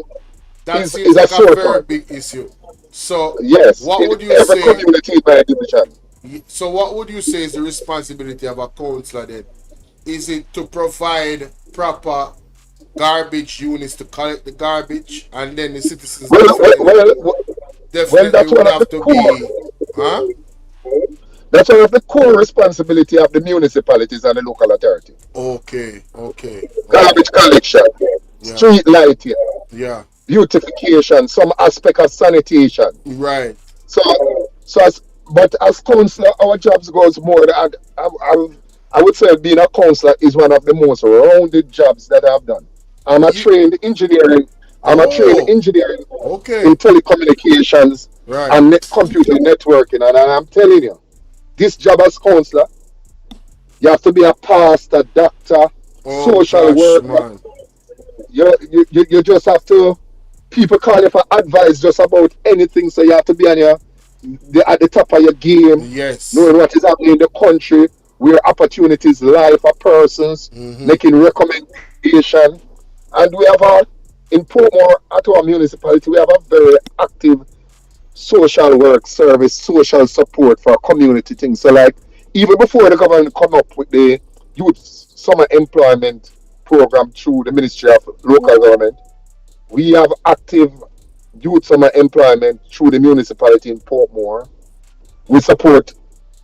That is seems a like a sore very point. big issue. So Yes, what in would you every say? community in my division. So what would you say is the responsibility of a councillor then? Is it to provide proper garbage units to collect the garbage, and then the citizens Well, definitely that's would one of have the to core. be, huh? That's one of the core responsibility of the municipalities and the local authority. Okay. Garbage collection, Yeah. street lighting, Yeah. beautification, some aspect of sanitation. Right. But as councillor, our jobs goes more than I would say being a councillor is one of the most rounded jobs that I've done. I'm a trained engineering. I'm a trained Oh. engineer Okay. in telecommunications Right. and computer networking, and I'm telling you, this job as councillor, you have to be a pastor, doctor, Oh social gosh, worker. man. You just have to. People call you for advice just about anything, so you have to be on at the top of your game, Yes. knowing what is happening in the country, where opportunities lie for persons, making recommendation. And we have in Portmore at our municipality, we have a very active social work service, social support for community things. So like even before the government come up with the youth summer employment program through the Ministry of Local Government, we have active youth summer employment through the municipality in Portmore. We support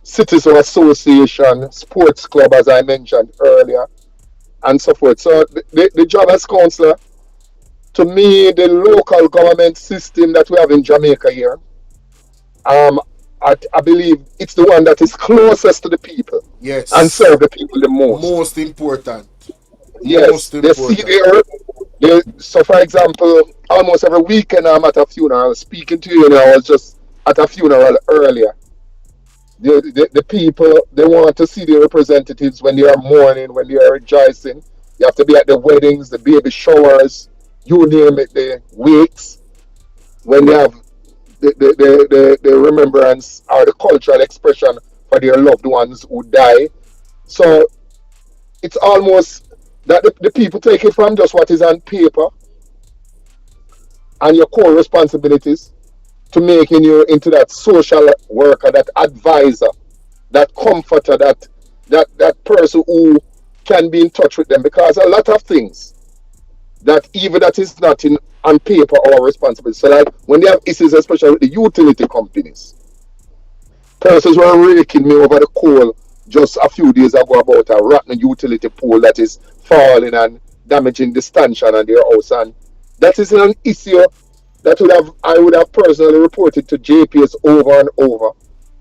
citizen association, sports club, as I mentioned earlier, and so forth. So the job as councillor, to me, the local government system that we have in Jamaica here, I believe it's the one that is closest to the people Yes. and serve the people the most. Most important. Yes, Most they see important. so for example, almost every weekend I'm at a funeral. Speaking to you, I was just at a funeral earlier. The people, they want to see their representatives when they are mourning, when they are rejoicing. You have to be at the weddings, the baby showers, you name it, the wakes, when they have the remembrance or the cultural expression for their loved ones who die. So it's almost that the people take it from just what is on paper and your core responsibilities to making you into that social worker, that advisor, that comforter, that person who can be in touch with them, because a lot of things that even that is not in on paper or responsibility. So like when they have issues, especially with the utility companies, persons were raking me over the coal just a few days ago about a rotten utility pole that is falling and damaging the stanchion on their house. And that is an issue that I would have personally reported to JPS over and over.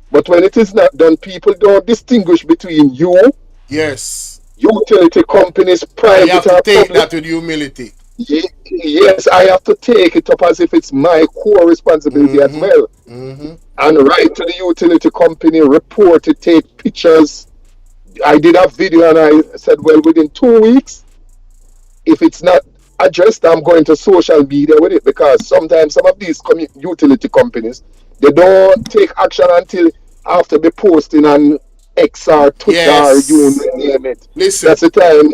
But when it is not done, people don't distinguish between you, Yes. utility companies, You private have to or take public. that with humility. Yes, I have to take it up as if it's my core responsibility as well. Mm-hmm. And write to the utility company, report it, take pictures. I did a video and I said, well, within 2 weeks, if it's not addressed, I'm going to social media with it, because sometimes some of these utility companies, they don't take action until after the posting on X or Twitter or you Yes. name it. Listen, That's the time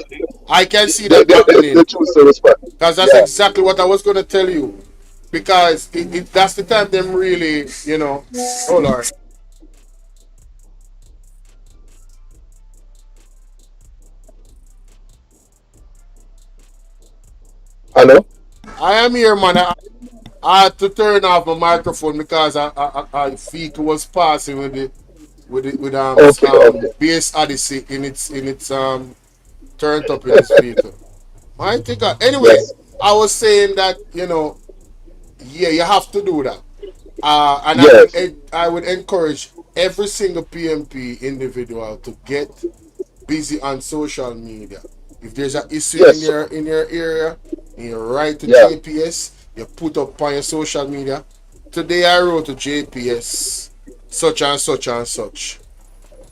I can see they, that they, they, happening they choose to respond. because that's Yeah. exactly what I was going to tell you. Because that's the time them really, oh Lord. Hello? I am here, man. I had to turn off my microphone because I feet was passing Okay, okay. bass odyssey in its turned up in its vehicle. I think anyway, Yes. I was saying that yeah, you have to do that. And Yes. I would encourage every single PMP individual to get busy on social media. If there's an issue in Yes. your area, you write to Yeah. JPS, you put up on your social media. Today I wrote to JPS such and such and such.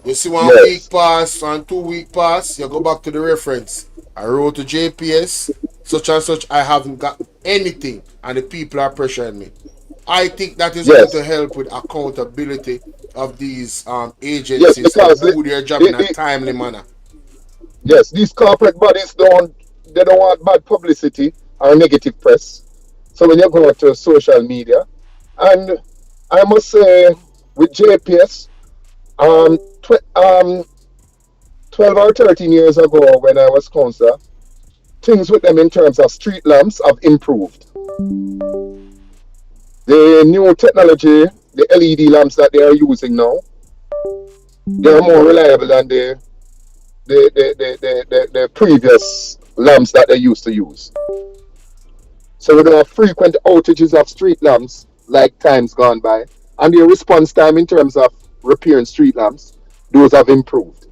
You see 1 week Yes. pass and 2 week pass, you go back to the reference. I wrote to JPS such and such. I haven't got anything, and the people are pressuring me. I think that is going to Yes. help with accountability of these Yes. agencies to Because do their job in a the, timely manner. yes, these corporate bodies don't want bad publicity or negative press. So when you go to social media, and I must say with JPS, 12 or 13 years ago when I was councillor, things with them in terms of street lamps have improved. The new technology, the LED lamps that they are using now, they are more reliable than the previous lamps that they used to use. So we don't have frequent outages of street lamps like times gone by. And the response time in terms of repairing street lamps, those have improved.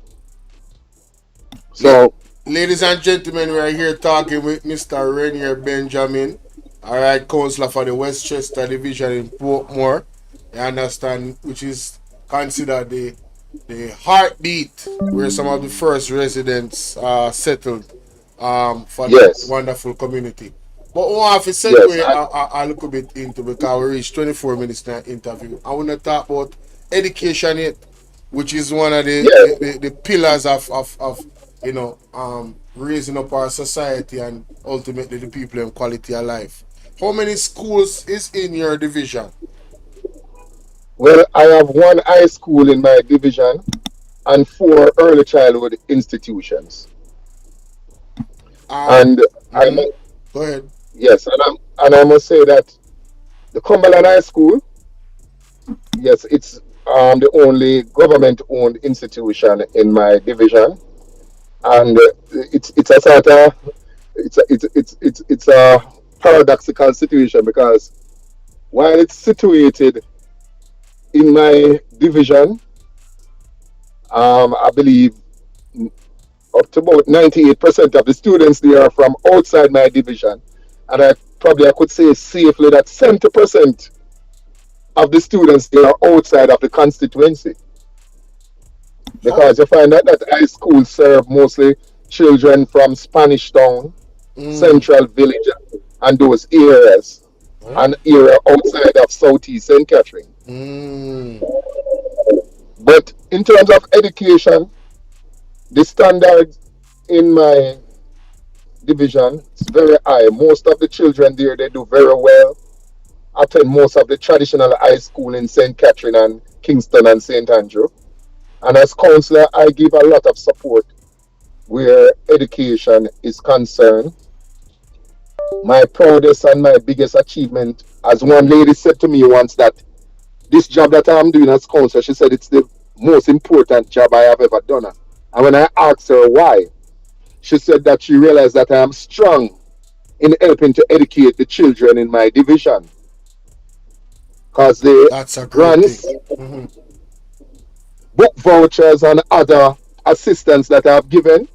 So, Ladies and gentlemen, we are here talking with Mr. Rainier Benjamin, all right, councillor for the Westchester Division in Portmore. You understand, which is considered the heartbeat where some of the first residents settled for that yes, wonderful community. But we want to yes, segue a little bit into, because we reached 24 minutes in the interview. I want to talk about education yet, which is one of yes, the pillars of raising up our society and ultimately the people in quality of life. How many schools is in your division? well, I have one high school in my division and 4 early childhood institutions. Um, And I, mhm. Go ahead. yes, and I must say that the Cumberland High School, yes, it's the only government-owned institution in my division, and it's a sort of it's a paradoxical situation, because while it's situated in my division, I believe up to about 98% of the students there are from outside my division, and I could say safely that 70% of the students there are outside of the constituency, How? because you find out that high schools serve mostly children from Spanish Town, Mm, Central Village, and those areas, huh? an area outside of Southeast St. Catherine. Mm, But in terms of education, the standards in my division is very high. Most of the children there, they do very well. Attend most of the traditional high school in St. Catherine and Kingston and St. Andrew. And as councillor, I give a lot of support where education is concerned. My proudest and my biggest achievement, as one lady said to me once, that this job that I'm doing as councillor, she said it's the most important job I have ever done. And when I asked her why, she said that she realized that I am strong in helping to educate the children in my division. Because the That's a great thing. grants, book vouchers, and other assistance that I've given,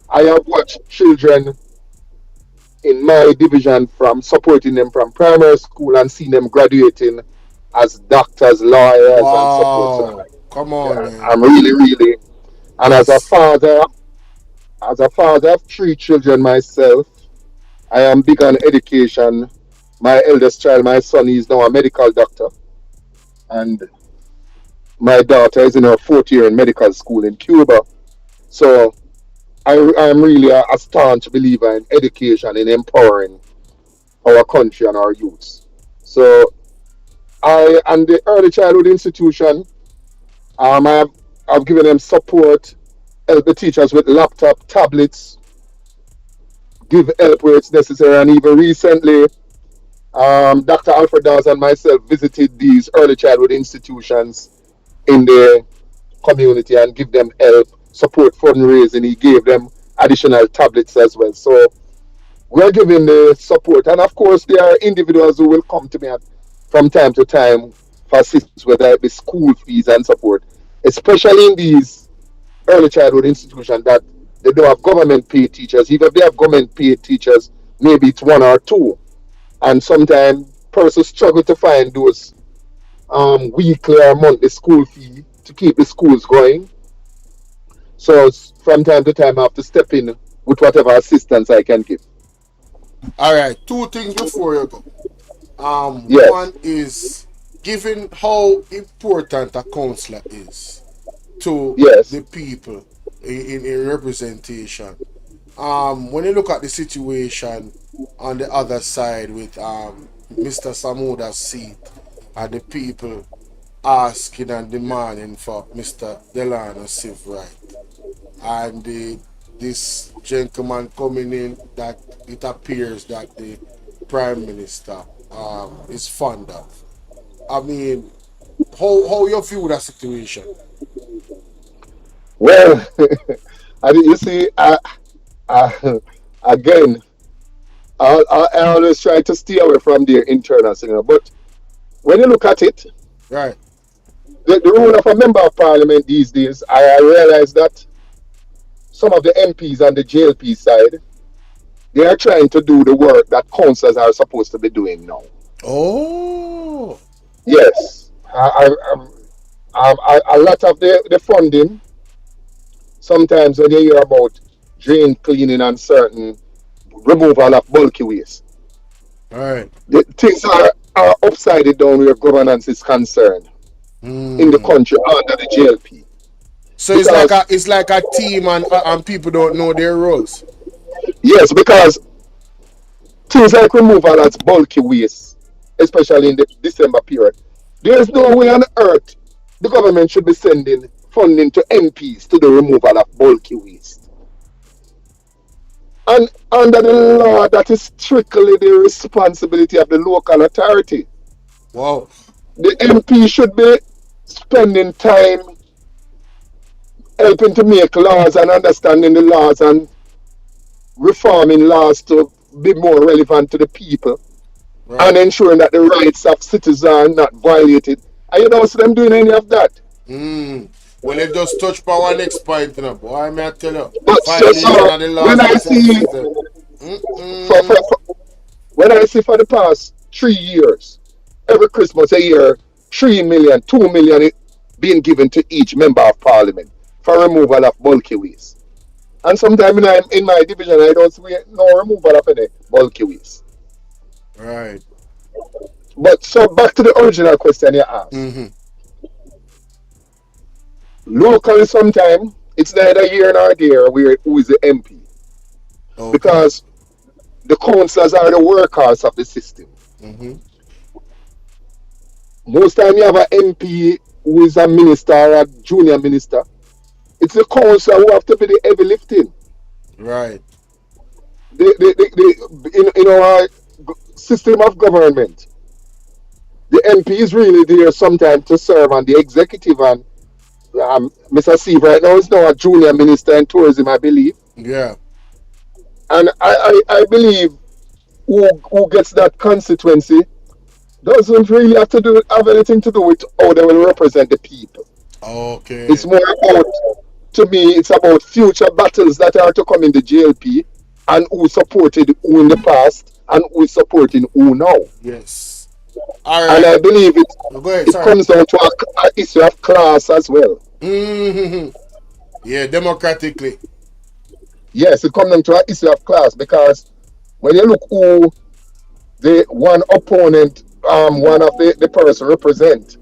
I have watched children in my division from supporting them from primary school and seeing them graduating as doctors, lawyers, and support. So Wow. Come on, man. I'm really, really, and Yes. as a father of 3 children myself, I am big on education. My eldest child, my son, is now a medical doctor, and my daughter is in her 4th year in medical school in Cuba. So I'm really a staunch believer in education, in empowering our country and our youths. So I and the early childhood institution, I've given them support, help the teachers with laptop, tablets, give help where it's necessary, and even recently, Dr. Alfred Dawes and myself visited these early childhood institutions in the community and give them help, support fundraising. He gave them additional tablets as well. So we're giving the support. And of course, there are individuals who will come to me from time to time for assistance, whether it be school fees and support, especially in these early childhood institutions that they don't have government paid teachers. Even if they have government paid teachers, maybe it's 1 or 2. And sometimes persons struggle to find those weekly or monthly school fee to keep the schools going. So from time to time, I have to step in with whatever assistance I can give. All right. 2 things before you go. Yes, One is given how important a counselor is to yes, the people in representation. When you look at the situation on the other side with Mr. Samuda's seat and the people asking and demanding for Mr. Delano's civil right, and this gentleman coming in that it appears that the prime minister is fond of. I mean, how you view that situation? well, you see, I, again, I always try to stay away from their internal signal. But when you look at it, Right. the role of a member of parliament these days, I realize that some of the MPs on the JLP side, they are trying to do the work that councillors are supposed to be doing now. Oh. Yes, a lot of the funding, sometimes when you hear about drain cleaning and certain removal of bulky waste, All right. the things are upside down where governance is concerned in the country under the JLP. So Because, it's like a team and people don't know their roles. yes, because things like removal of bulky waste, especially in the December period, there's no way on earth the government should be sending funding to MPs to the removal of bulky waste. And under the law, that is strictly the responsibility of the local authority. Wow. The MP should be spending time helping to make laws and understanding the laws and reforming laws to be more relevant to the people Right. and ensuring that the rights of citizens are not violated. And you don't see them doing any of that. Well, it just touch power next point, you know. Boy, may I tell you, But violation of the laws when I and see system. when I see for the past 3 years, every Christmas a year, 3 million, 2 million being given to each member of parliament for removal of bulky waste. And sometimes in my division, I don't see no removal of any bulky waste. Right. But so back to the original question you asked. Locally, sometimes it's neither here nor there who is the MP. Okay. Because the councillors are the workers of the system. Most time you have an MP who is a minister or a junior minister, it's the councillor who have to be the heavy lifting. Right. In our system of government, the MP is really there sometimes to serve on the executive, and Mr. Steve right now is now a junior minister in tourism, I believe. Yeah. And I believe who gets that constituency doesn't really have anything to do with how they will represent the people. Okay. It's more about, to me, it's about future battles that are to come in the JLP and who supported who in the past and who is supporting who now. Yes. All And right. I believe Go ahead. it Sorry. comes down to a issue of class as well. Mm-hmm. Yeah, democratically. Yes, it comes down to an issue of class because when you look who the one opponent, one of the person represent,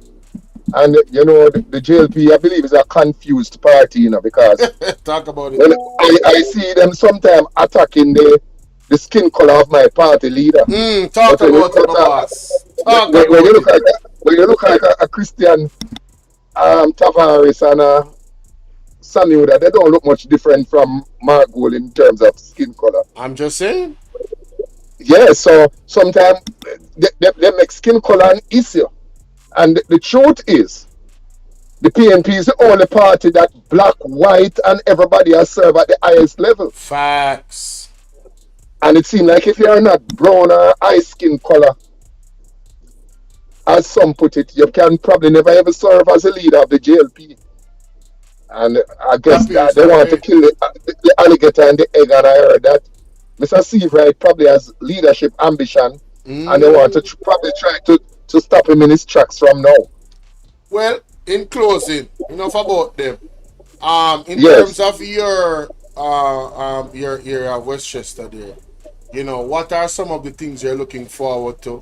and the JLP, I believe, is a confused party, because Talk about it. when I see them sometimes attacking the skin color of my party leader. Talk But when you about look it, at my boss. Talk when you about look it. at when you look at a Christian Tavares and Samuel, they don't look much different from Mark Gold in terms of skin color. I'm just saying. Yeah, so sometimes they make skin color an issue. And the truth is, the PNP is the only party that black, white, and everybody has served at the highest level. Facts. And it seems like if you are not brown or ice skin color, as some put it, you can probably never ever serve as a leader of the JLP. And I guess Appears they that want to way. kill the alligator and the egg. And I heard that Mr. Seabright probably has leadership ambition, and they want to probably try to stop him in his tracks from now. Well, in closing, enough about them. In terms Yes. of your area of Westchester there, what are some of the things you're looking forward to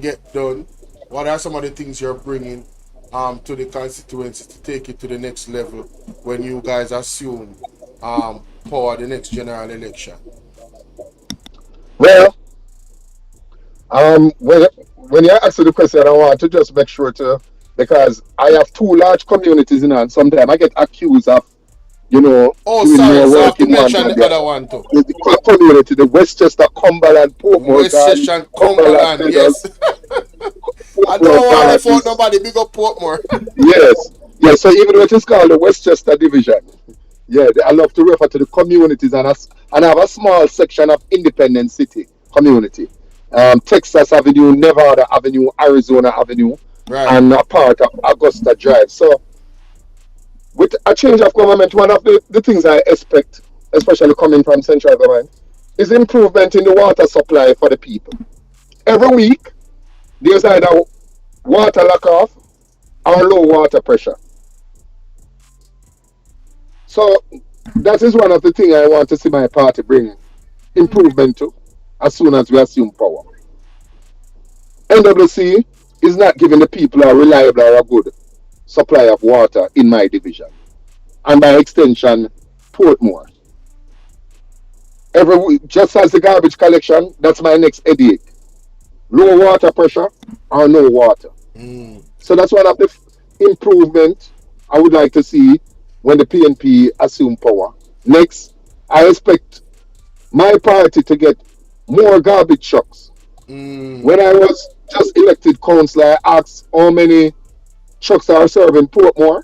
get done? What are some of the things you're bringing to the constituency to take it to the next level when you guys assume power the next general election? Well, when you ask the question, I want to just make sure to, because I have two large communities in, and sometimes I get accused of, Oh, doing sorry, more so I have work to in one mention than the the other other. one too. The community, the Westchester, Cumberland, Portmore, Westchester and Cumberland, Cumberland, Pedals, yes. I don't Portmore, want to left out Barrages. nobody. Big up Portmore. Yes, yes. So even though it is called the Westchester Division, yeah, I love to refer to the communities and have a small section of Independence City community, Texas Avenue, Nevada Avenue, Arizona Avenue, Right. and a part of Augusta Drive. So with a change of government, one of the things I expect, especially coming from central government, is improvement in the water supply for the people. Every week, there's either water lack off or low water pressure. So that is one of the things I want to see my party bring improvement to as soon as we assume power. NWC is not giving the people a reliable or a good supply of water in my division. And by extension, Portmore. Every week, just as the garbage collection, that's my next headache. Low water pressure or no water. So that's one of the improvement I would like to see when the PNP assume power. Next, I expect my party to get more garbage trucks. When I was just elected councillor, I asked how many trucks are serving Portmore,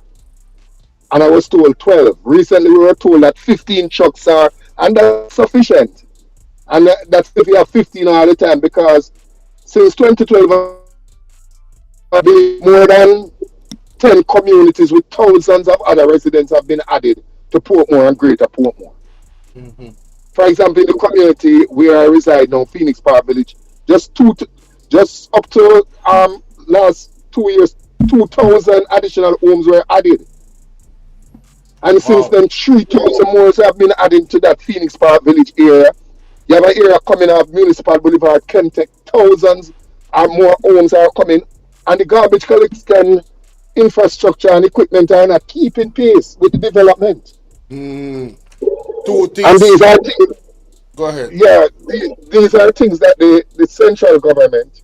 and I was told 12. Recently, we were told that 15 trucks are, and that's sufficient. And that's if you have 15 all the time, because since 2012, more than 10 communities with thousands of other residents have been added to Portmore and Greater Portmore. For example, in the community where I reside now, Phoenix Park Village, just up to last 2 years, 2,000 additional homes were added. And since Wow. then, 3,000 more have been added to that Phoenix Park Village area. You have an area coming off Municipal Boulevard, Kentech, thousands and more homes are coming. And the garbage collection infrastructure and equipment are not keeping pace with the development. Two And things. these are things, Go ahead. yeah, these are things that the central government,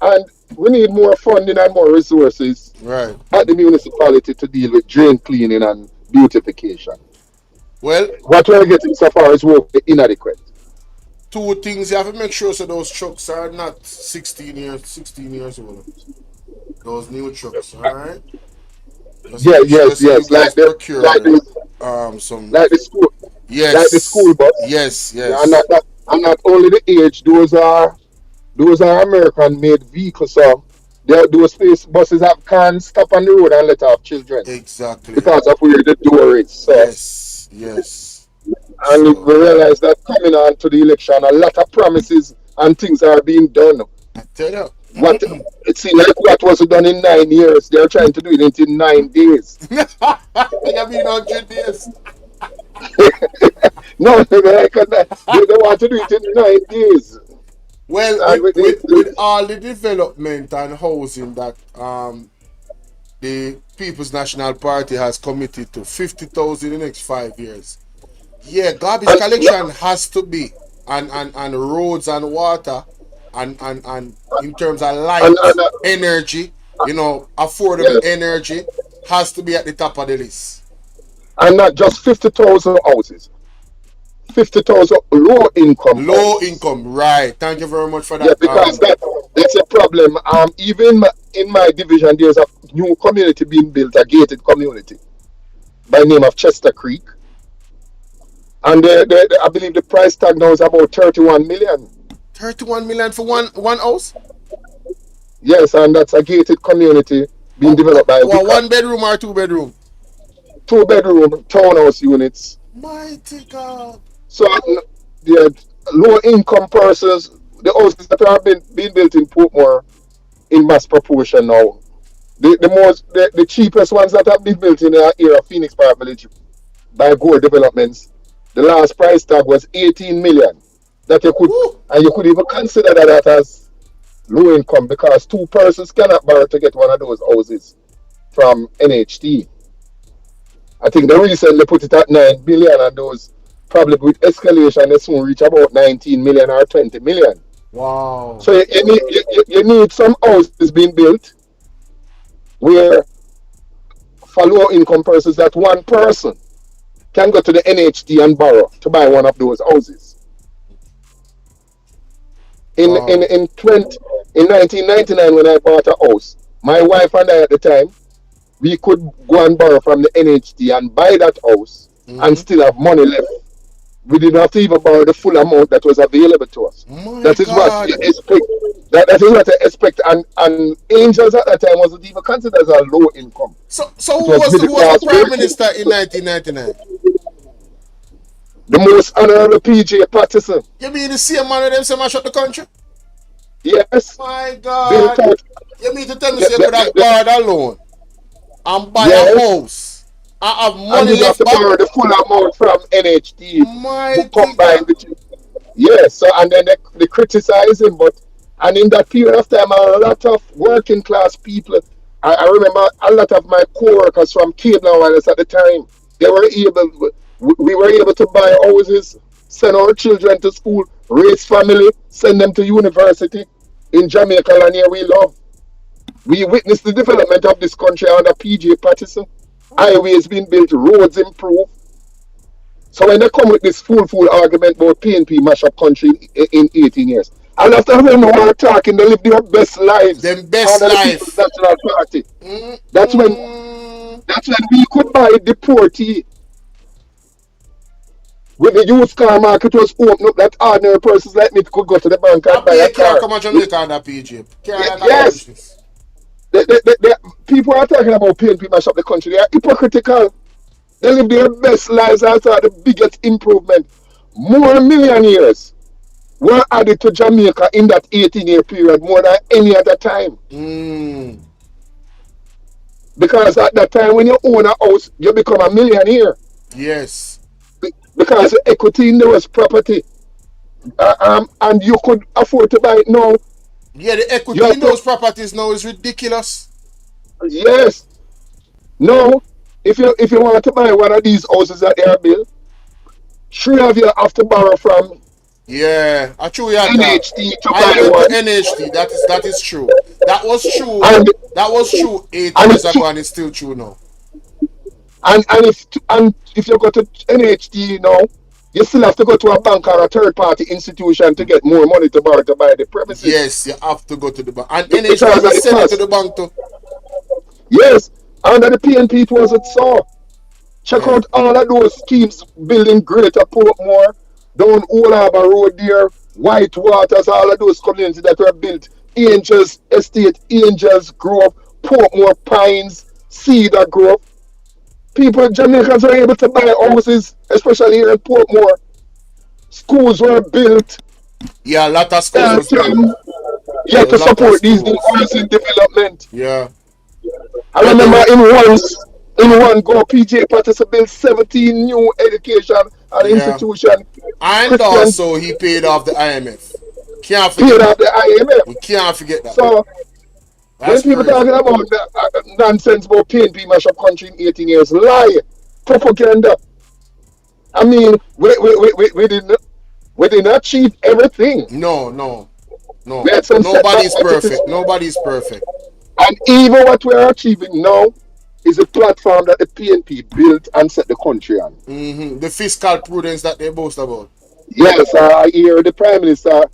and we need more funding and more resources Right. at the municipality to deal with drain cleaning and beautification. Well, What we're getting so far is work inadequate. two things you have to make sure so those trucks are not 16 years old. Those new trucks, all right. Just Yeah, make sure yes, so you yes, guys like procure the some. like the school. like the school Yes. bus. Yes. Yeah, Yes. and not only the age, those are American made vehicles. So those space buses can't stop on the road and let off children Exactly. because of where the door is. So Yes. Yes. and So we realize that coming on to the election, a lot of promises and things are being done. I tell you. What it seems like what was done in 9 years, they're trying to do it in 9 days. You mean 100 days? No, they want to do it in 9 days. Well, And with all the development and housing that the People's National Party has committed to 50,000 in the next 5 years. Yeah, garbage collection has to be, and roads and water, and in terms of and, light, and, energy, affordable yes, energy has to be at the top of the list. and not just 50,000 houses, 50,000 low income Low houses. income, right? Thank you very much for Yeah, that. because that's a problem. Even in my division, there's a new community being built, a gated community by name of Chester Creek, and I believe the price tag now is about 31 million. 31 million for one house. Yes, and that's a gated community being developed by Well, Wica. 1 bedroom or 2 bedroom? 2 bedroom townhouse units. Mighty God. So the low income persons, the houses that are being built in Portmore in mass proportion now. The cheapest ones that have been built in the area of Phoenix Park Village by Gore Developments, the last price tag was 18 million. That you could even consider that as low income because two persons cannot borrow to get one of those houses from NHT. I think they recently put it at 9 billion, and those probably with escalation they soon reach about 19 million or 20 million. Wow. So you need some houses being built where for low income persons that one person can go to the NHT and borrow to buy one of those houses. In in Wow. in 20 in 1999 when I bought a house, my wife and I at the time we could go and borrow from the NHT and buy that house and Mm-hmm. still have money left. We didn't have to even borrow the full amount that was available to us. My That is what you God. expect. That is what I expect. And angels at that time wasn't even considered as a low income. So It who was was the, middle who was the class prime working. minister in 1999? The most honorable PJ Patterson. You mean the same man with them say mash up the country? Yes. My Bill God. Clinton. You mean to tell me say you could have borrowed a loan and buy a Yes. house and have And money you have left to back? borrow the full amount from NHT Mighty combined God. with you. Yes, so and then they criticize him, but and in that period of time, a lot of working class people. I remember a lot of my co-workers from Cable and Wireless at the time. They were able, we were able to buy houses, send our children to school, raise family, send them to university in Jamaica, and here we love. We witnessed the development of this country under PJ Patterson. Highways being built, roads improved. So when they come with this fool argument about PNP mash up country in 18 years, and after them who are talking, they live their best lives Them best under the People's life. National Party. That's when Mm-mm. that's when we could buy the porty. When the used car market was open up, that ordinary persons like me could go to the bank I and buy pay a a car car. come on Jamaica under PG. Can't Yes, accomplish this. people are talking about PNP mash up the country. They are hypocritical. They live their best lives after the biggest improvement. More millionaires were added to Jamaica in that 18-year period more than any other time. Mm. Because at that time, when you own a house, you become a millionaire. Yes. Because the equity in those property, and you could afford to buy it now. Yeah, the You equity have in to, those properties now is ridiculous. yes. No, if you want to buy one of these houses that they are built, three of you have to borrow from Yeah, I true your talk. NHT to I buy went to one, NHT. That is true. That was true. and That was true eight and years if ago, and it's still true now. and if you go to NHT now, you still have to go to a bank or a third party institution to get more money to borrow to buy the premises Yes, you have to go to the bank, and because NHT of will the send it to cost. the bank too. Yes, under the PNP it wasn't so. Check Yeah. out all of those schemes building Greater Portmore, down Old Harbour Road there, White Waters, all of those communities that were built. Angels Estate, Angels Grove, Portmore Pines, Cedar Grove. People, Jamaicans were able to buy houses, especially here in Portmore. Schools were built. Yeah, a lot of schools And was built. you A have to lot of support these new schools. housing development. Yeah. I Yeah, they remember were. in one go, PJ Patterson built 17 new education and Yeah. institution. And Christian also he paid off the IMF. Can't paid forget off that. the We IMF. can't forget that. So That's when people crazy. talking about the, nonsense about PNP mash up country in 18 years, lie, propaganda. I mean, we didn't achieve everything. No, no, We no. had some setback, Nobody's but it is, perfect. Nobody's perfect. and even what we are achieving now is a platform that the PNP built and set the country on. The fiscal prudence that they boast about. Yes, I hear the Prime Minister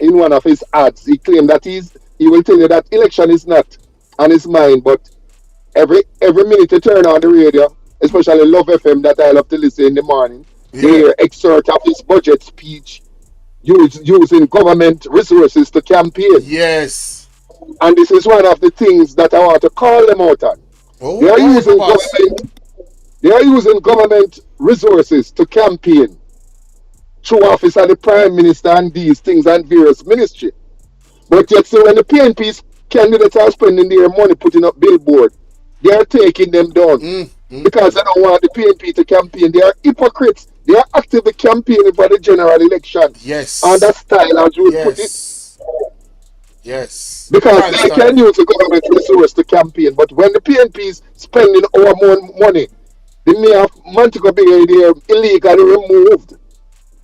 in one of his ads. He claimed that he will tell you that election is not on his mind, but every minute you turn on the radio, especially Love FM that I love to listen in the morning, you Yeah. hear excerpt of his budget speech using government resources to campaign. Yes. And this is one of the things that I want to call them out on. Oh, They are go ahead, my using boss. government resources to campaign through office of the Prime Minister and these things and various ministry. But yet, so when the PNP's candidates are spending their money putting up billboard, they are taking them down because they don't want the PNP to campaign. They are hypocrites. They are actively campaigning for the general election. And Yes. that style, as you would put it, Yes. Yes. because Can't they stand can it. use the government resource to campaign. But when the PNP is spending our money, the mayor of Montego Bay they illegally removed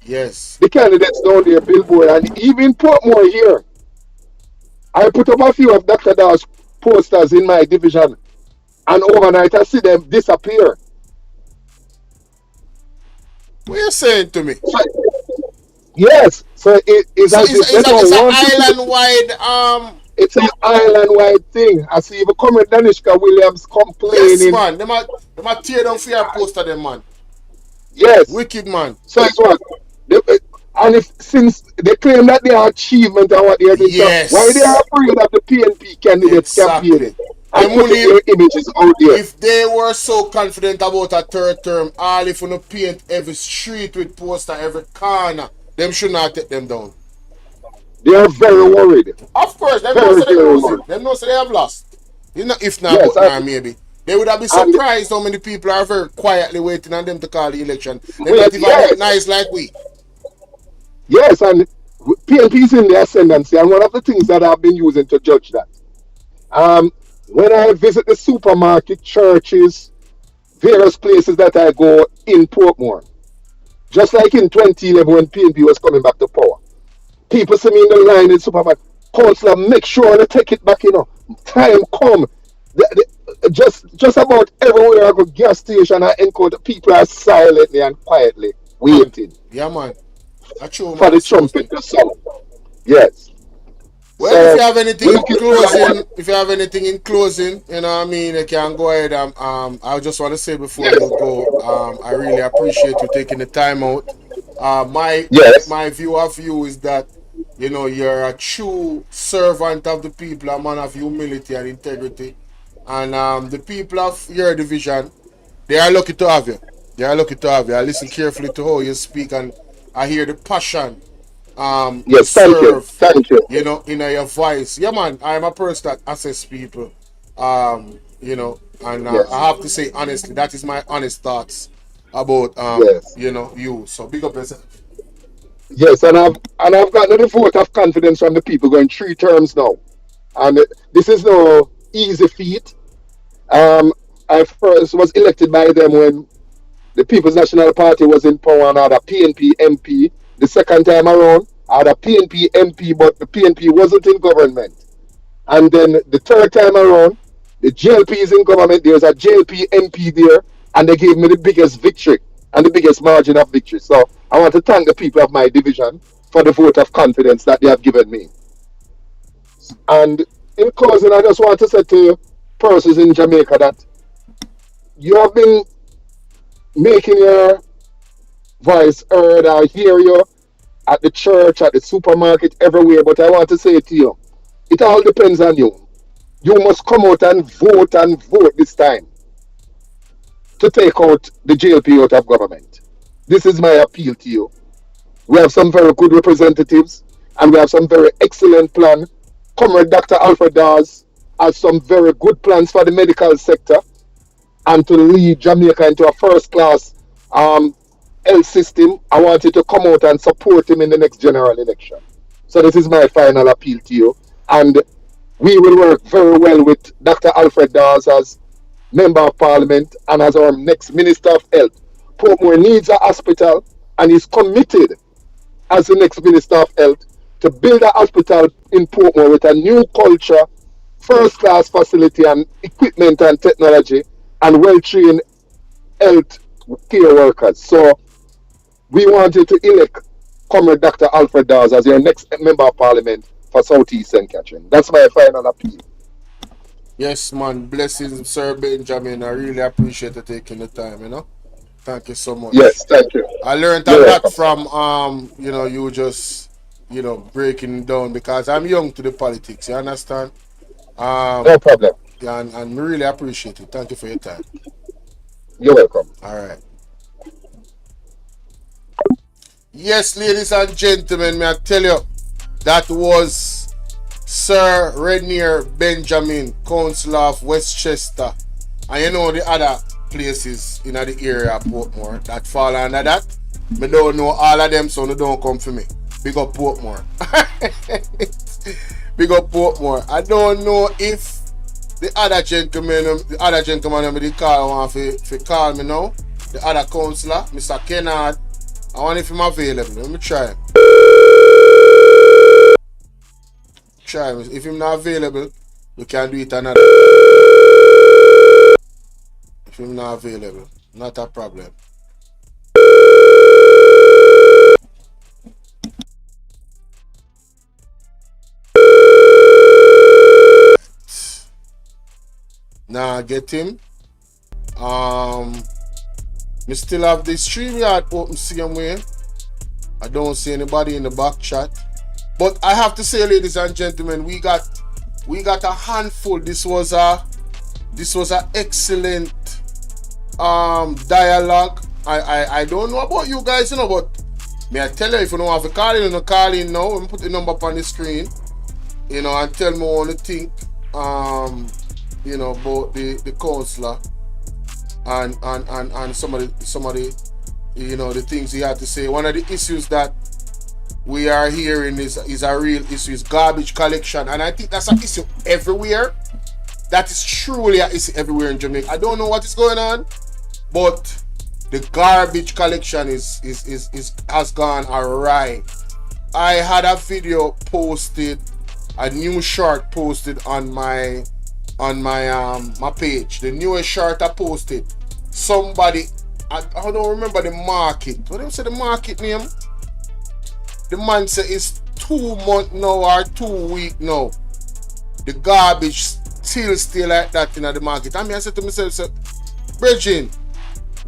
Yes. the candidates down their billboard. And even Portmore here, I put up a few of Dr. Dawes posters in my division, and overnight I see them disappear. What you saying to me? So, yes, so it is So as if they it's don't a want to. island wide It's an island-wide thing. I see even Comrade Danishka Williams yes complaining. man. Them a tear down for your poster them man. Yes, Wicked man. so it's what? And if since they claim that they are achievement and what they are doing, so why they are Yes. afraid of the PNP candidates campaigning Exactly. and Them putting only their images out there? if they were so confident about a third term, all if you no paint every street with poster, every corner, them should not take them down. They are very worried. Of course, them know Very, say them very losing. worried. Them know say they have lost. You know, if not, Yes, but now maybe. They would have been and surprised how many people are very quietly waiting on them to call the election. They wait, don't even get yes, nice like we. yes, and PNP is in the ascendancy, and one of the things that I've been using to judge that, when I visit the supermarket, churches, various places that I go in Portmore, just like in 2011 when PNP was coming back to power, people see me in the line in the supermarket. Councillor, make sure they take it back. Time come. Just about everywhere I go, gas station, I encounter people are silently and quietly Man. waiting Yeah, man. That's true, for man. the That's true thing. trumpet to sound. Yes. Well, if So you have anything we in keep closing, you know what I mean, you can go ahead. I just want to say before yes, you go, I really appreciate you taking the time out. My yes, my view of you is that you're a true servant of the people, a man of humility and integrity, and the people of your division, they are lucky to have you. They are lucky to have you. I listen carefully to how you speak, and I hear the passion to yes. Thank you, serve, thank you. in your voice. Yeah, man, I'm a person that assess people, and Yes, I have to say honestly, that is my honest thoughts about, yes, you. So big up yourself. yes. And I've gotten the vote of confidence from the people going 3 terms now, and this is no easy feat. Um, I first was elected by them when the People's National Party was in power and had a PNP MP. The second time around, I had a PNP MP, but the PNP wasn't in government. And then the third time around, the JLP is in government. There's a JLP MP there, and they gave me the biggest victory and the biggest margin of victory. So I want to thank the people of my division for the vote of confidence that they have given me. And in closing, I just want to say to persons in Jamaica that you have been making your voice heard or hear you at the church, at the supermarket, everywhere. But I want to say to you, it all depends on you. You must come out and vote this time to take out the JLP out of government. This is my appeal to you. We have some very good representatives and we have some very excellent plan. Comrade Dr. Alfred Dawes has some very good plans for the medical sector and to lead Jamaica into a first class health system. I want you to come out and support him in the next general election. So this is my final appeal to you. And we will work very well with Dr. Alfred Dawes as Member of Parliament and as our next Minister of Health. Portmore needs a hospital and is committed as the next Minister of Health to build a hospital in Portmore with a new culture, first class facility and equipment and technology and well-trained health care workers. So we want you to elect Comrade Dr. Alfred Dawes as your next Member of Parliament for South East St. Catherine. That's my final appeal. Yes, man. Blessings, Sir Benjamin. I really appreciate you taking the time, you know. Thank you so much. Yes, thank you. I learned a lot from you just breaking down because I'm young to the politics, you understand? No problem. Yeah, and we really appreciate it. Thank you for your time. You're welcome. All right. Yes, ladies and gentlemen, may I tell you, that was Sir Rainier Benjamin, Councillor of Westchester. And you know the other places in the area of Portmore that fall under that. Me don't know all of them, so they don't come for me. Big up Portmore. Big up Portmore. I don't know if the other gentleman with the call want to call me now. The other councillor, Mr. Kennard. I wonder if I'm available. Let me try him. Try him. If I'm not available, we can do it another. If I'm not available, not a problem. Now get him. We still have the StreamYard open same way. I don't see anybody in the back chat. But I have to say, ladies and gentlemen, we got a handful. This was a excellent dialogue. I don't know about you guys, but may I tell you, if you don't have to call in, call in now. Let me put the number up on the screen, and tell me what you think, about the councillor and some of the the things he had to say. One of the issues that we are hearing is a real issue, is garbage collection, and I think that's an issue everywhere. That is truly an issue everywhere in Jamaica. I don't know what is going on, but the garbage collection has gone awry. I had a video posted, a new short posted on my my page. The newest short I posted. Somebody, I don't remember the market. What did I say the market name? The man said it's 2 months now or 2 weeks now. The garbage still stay like that in the market. I mean, I said to myself, Bridging,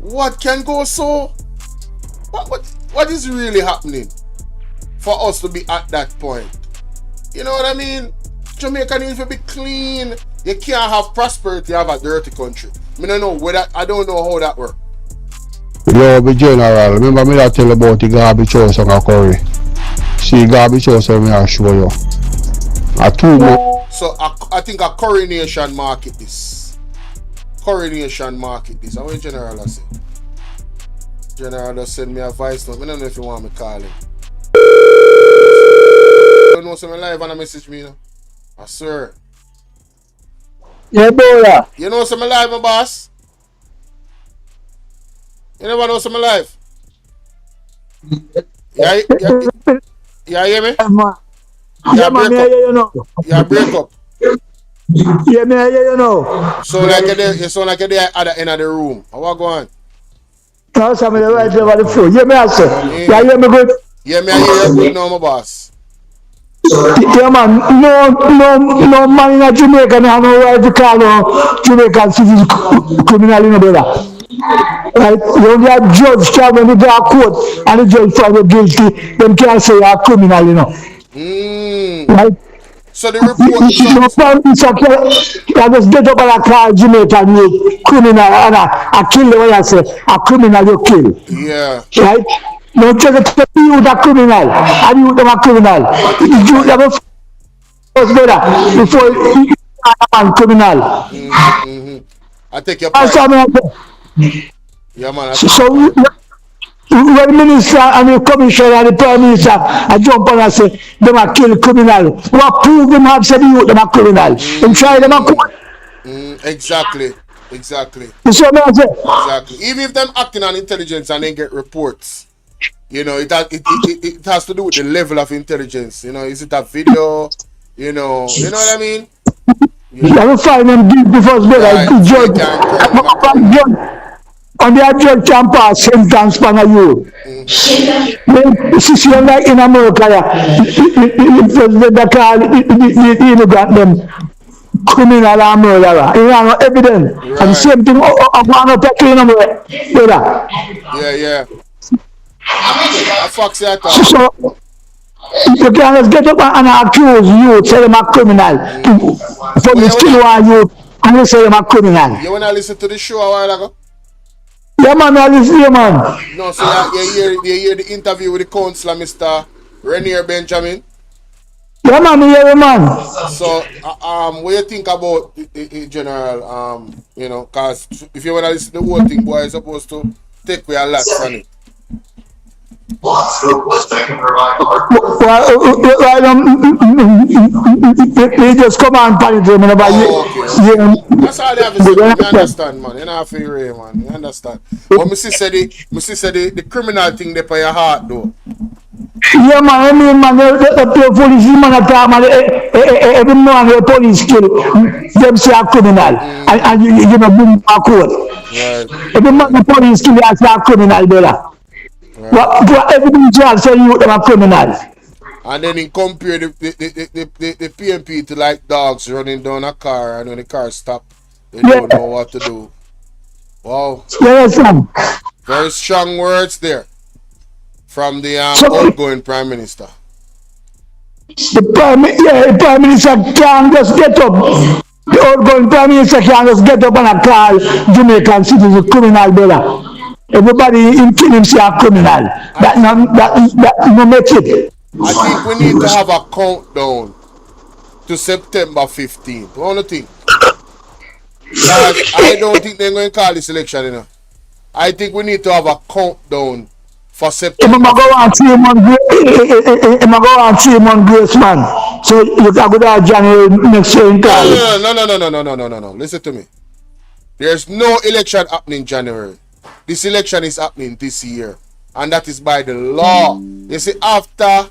what can go so? What is really happening for us to be at that point? You know what I mean? Jamaica needs to be clean. You can't have prosperity, have a dirty country. I don't know how that works. Yo, be general, remember me that tell about the garbage house on a curry. See garbage house when I show you. A 2 months. So I think a coronation market this. Coronation market this. I want General to say. General just send me a voice note. I don't know if you want me to call him. You don't know some live and a message me, I swear. Yeah, Bolo. You know some live, my boss? You never know some live? Yeah, hear me? Yeah, man, I hear you know. Yeah, break up. Yeah, man, I hear you know. So like you sound like you're there at the end of the room. How what going? No, somebody right over the floor. Yeah, me also. Yeah, hear me good. Yeah, me I hear you good now, my boss. Yeah, man, no man in Jamaica now no right to call no Jamaican citizens criminal, brother. Right? When the judge can, when they go to court and the judge find you guilty, them can't say you're a criminal, you know. Right? So the report, So prime minister can just get up and call Jamaican you criminal and I kill the way I say a criminal you kill. yeah. Right? No try to tell you a criminal and you them a criminal. You have a first better before you are a criminal. I take your point. Yeah, man. So when the minister and the commissioner and the prime minister I jump on and say them a kill criminal. What prove them have said you them a criminal? And try them a court. Exactly. You see what I say? Exactly. Even if them acting on intelligence and they get reports, you know, it has to do with the level of intelligence. You know, is it a video? You know what I mean? You have to find them guilty first better. The judge and the judge can pass sentence for you. Then see like in America, the call the immigrant them criminal and murderer. You have no evidence. Right. And the same thing I'm going to take in America. Yeah. I fox that. So you can just get up and accuse you, say them a criminal. For the still want you and you say them a criminal. You wanna listen to the show a while ago? Yeah man, I listen here man. No, so you hear the interview with the councillor, Mr. Renier Benjamin? Yeah man, me hear man. So what you think about in general, you know, cause if you wanna listen to the whole thing, boy, you're supposed to take away a lot from it. They just come and panic them and about That's all they have to say. You understand, man. You know how you read, man. You understand. But me see say the criminal thing they pay your heart though. Yeah man, I mean man, the police man attack man, every man the police kill them say a criminal and you know bring back court. Right. Every man the police kill they say a criminal brother. Right. What everything judge say you them a criminal. And then he compare the PMP to like dogs running down a car, and when the car stop, they don't know what to do. Wow. Yes, man. Very strong words there from the outgoing Prime Minister. The Prime Minister can't just get up. The outgoing Prime Minister can't just get up and call Jamaican citizens criminal brother. Everybody in film say a criminal. That no make it. I think we need to have a countdown to September 15th. What do you think? I don't think they're going to call this election, you know. I think we need to have a countdown for September. I'm going to go on 3 months grace, man. So you can go to January next year in college. No. Listen to me. There's no election happening in January. This election is happening this year. And that is by the law. You see, after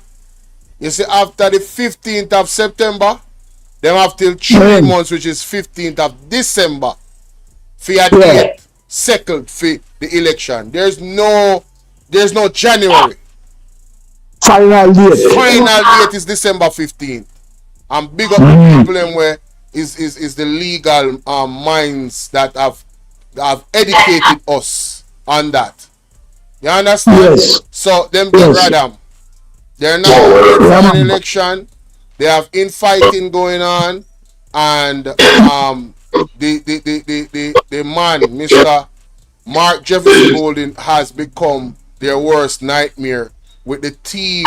the 15th of September, they have till 3 months, which is 15th of December, for your date settled for the election. There's no January. Final date is December 15th. And big up the people where is the legal minds that have educated us on that. You understand? Yes. So them get rid of them. They're not prepared for an election. They have infighting going on, and the man, Mr. Mark Jefferson Golden, has become their worst nightmare with the team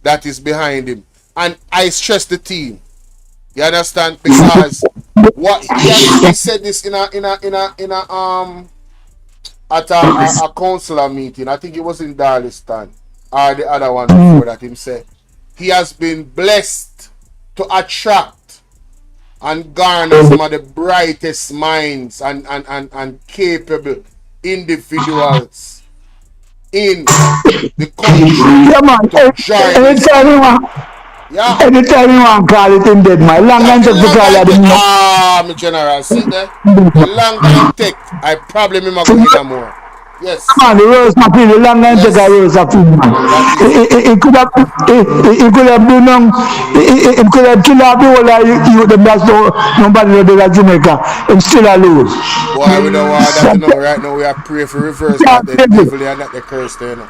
that is behind him. And I stress the team. You understand? Because what he said this at a councillor meeting. I think it was in Darlistan or the other one before that. Him said he has been blessed to attract and garner some of the brightest minds and capable individuals in the country. Yeah, man. Anytime you want to call it in dead, my long time to call it. My general, see there? The longer it take, I probably remember going more. Yes. Man, the rose of the long and take a Yes. rose of man. That is it. It could have, it could have been, it could have killed out the whole of you, the best nobody know that Jamaica, and still a lose. Boy, we don't want that to know. Right now, we are praying for reverse that the devil and not the curse there, you know.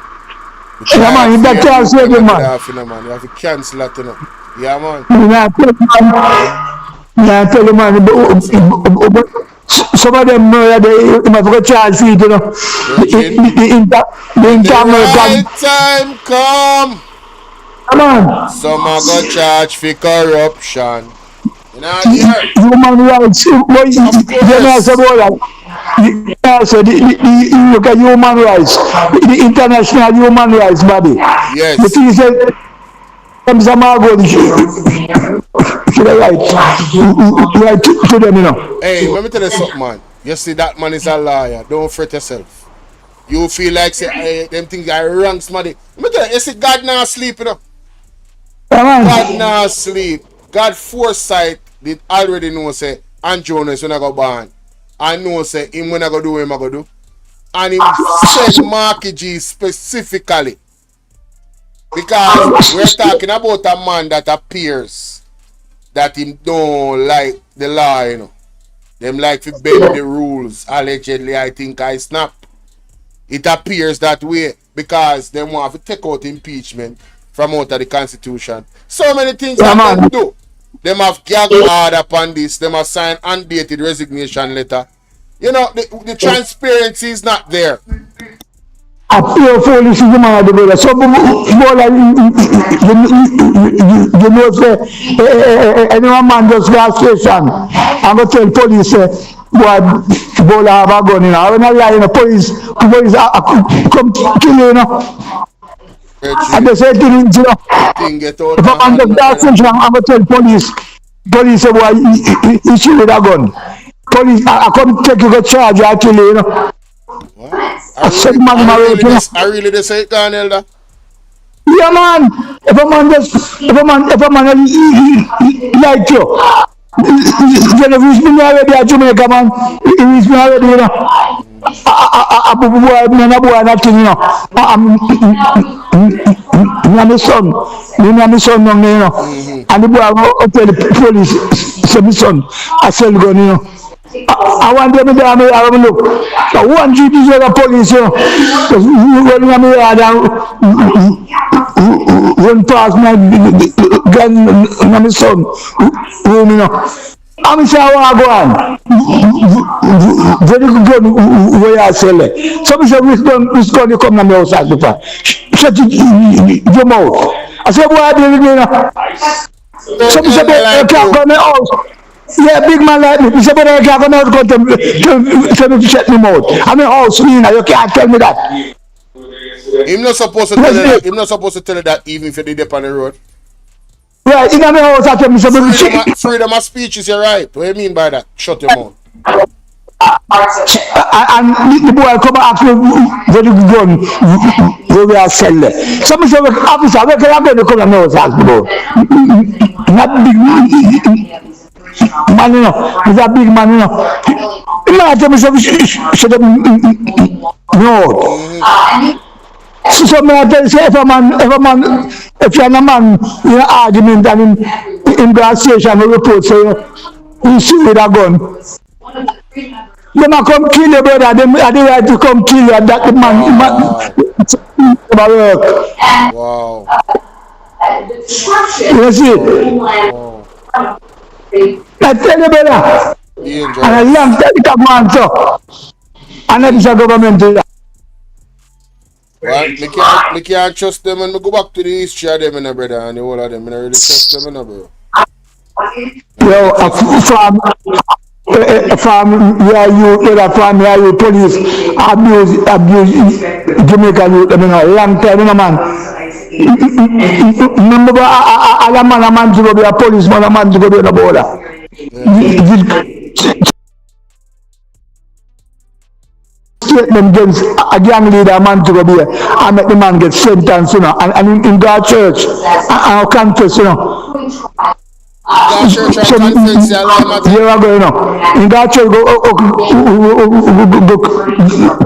The Yeah, man, if that can't save you, man. off, you know, man. You have to cancel that, you know. Yeah, man. Yeah, tell you, man, some of them know that they have to charge for it, you know. The right time come. Come on. Some are going to charge for corruption. You know, here. Human rights, you know, so you look at human rights, the international human rights body. Yes. The thing is that some are going to right to them, you know. Hey, let me tell you something, man. You see that man is a liar. Don't fret yourself. You feel like say, hey, them things are wrong, somebody. Let me tell you, you see God now sleep, you know. God now sleep. God foresight did already know say and Jonas when I go born. I know say him when I go do him I go do. And him said Marky G specifically. Because we're talking about a man that appears that him don't like the law, you know. Them like to bend the rules. Allegedly, I think I snap. It appears that way because they want to take out impeachment from out of the Constitution. So many things that them do. Them have gag hard upon this. Them have signed undated resignation letter. You know, the transparency is not there. A pure foolish is the man of the brother. So, you know, say, anyone man just gas station and go tell police, boy, Bolo have a gun, you know. When I lie, you know, police come kill you, you know. And they say things, you know. If a man just gas station, I'm going to tell police say, boy, he shoot with a gun. Police, I come take you, go charge you, I kill you, you know. I really they say it, Elder. Yeah, man. If a man like you, you know, he's been already at Jamaica, man. He's been already, you know. A boy, nothing, you know. My son, you know. And the boy will tell the police, say, my son, I sell gun, you know. I want them to have a look. So one duty is the police, you know, because you running on the yard and run past my gun and my son, you know. I'm saying, I want to go on. Very good gun where I sell it. Some say, which gun you come to my house at before? Shut your mouth. I say, boy, I did it, you know. Some say, you can't go to my house. Yeah, big man like me. He said, but I can't come out to tell me to shut me out. I'm in house, you can't tell me that. He's not supposed to tell you that. He's not supposed to tell you that even if you did it on the road. Right, in my house, I tell me something. Freedom of speech is your right. What do you mean by that? Shut your mouth. And the boy come back to where you gun, where we are selling. Some say, officer, where can I go to come and know what's happening? Not big man, you know. He's a big man, you know. The man tell me something, shut up, no. So I tell you, say, if you're a man in an argument and in the station, will report, say, you shoot with a gun. They might come kill you, brother. They have the right to come kill you. That the man, work. Wow. You see? Wow. I tell you, brother. And a young technical man, so. And that is a government. Well, me can't trust them and me go back to the history of them, you know, brother, and the whole of them. I don't really trust them, you know, bro. Yo, from where you police abuse Jamaican youth, you know, long time, you know, man. Remember, a man to go be a policeman, a man to go be on the border. Statement against a gang leader, a man to go be and make the man get sentenced, you know, and in God church, and confess, you know. Church and conference, here I go, you know. In that church, go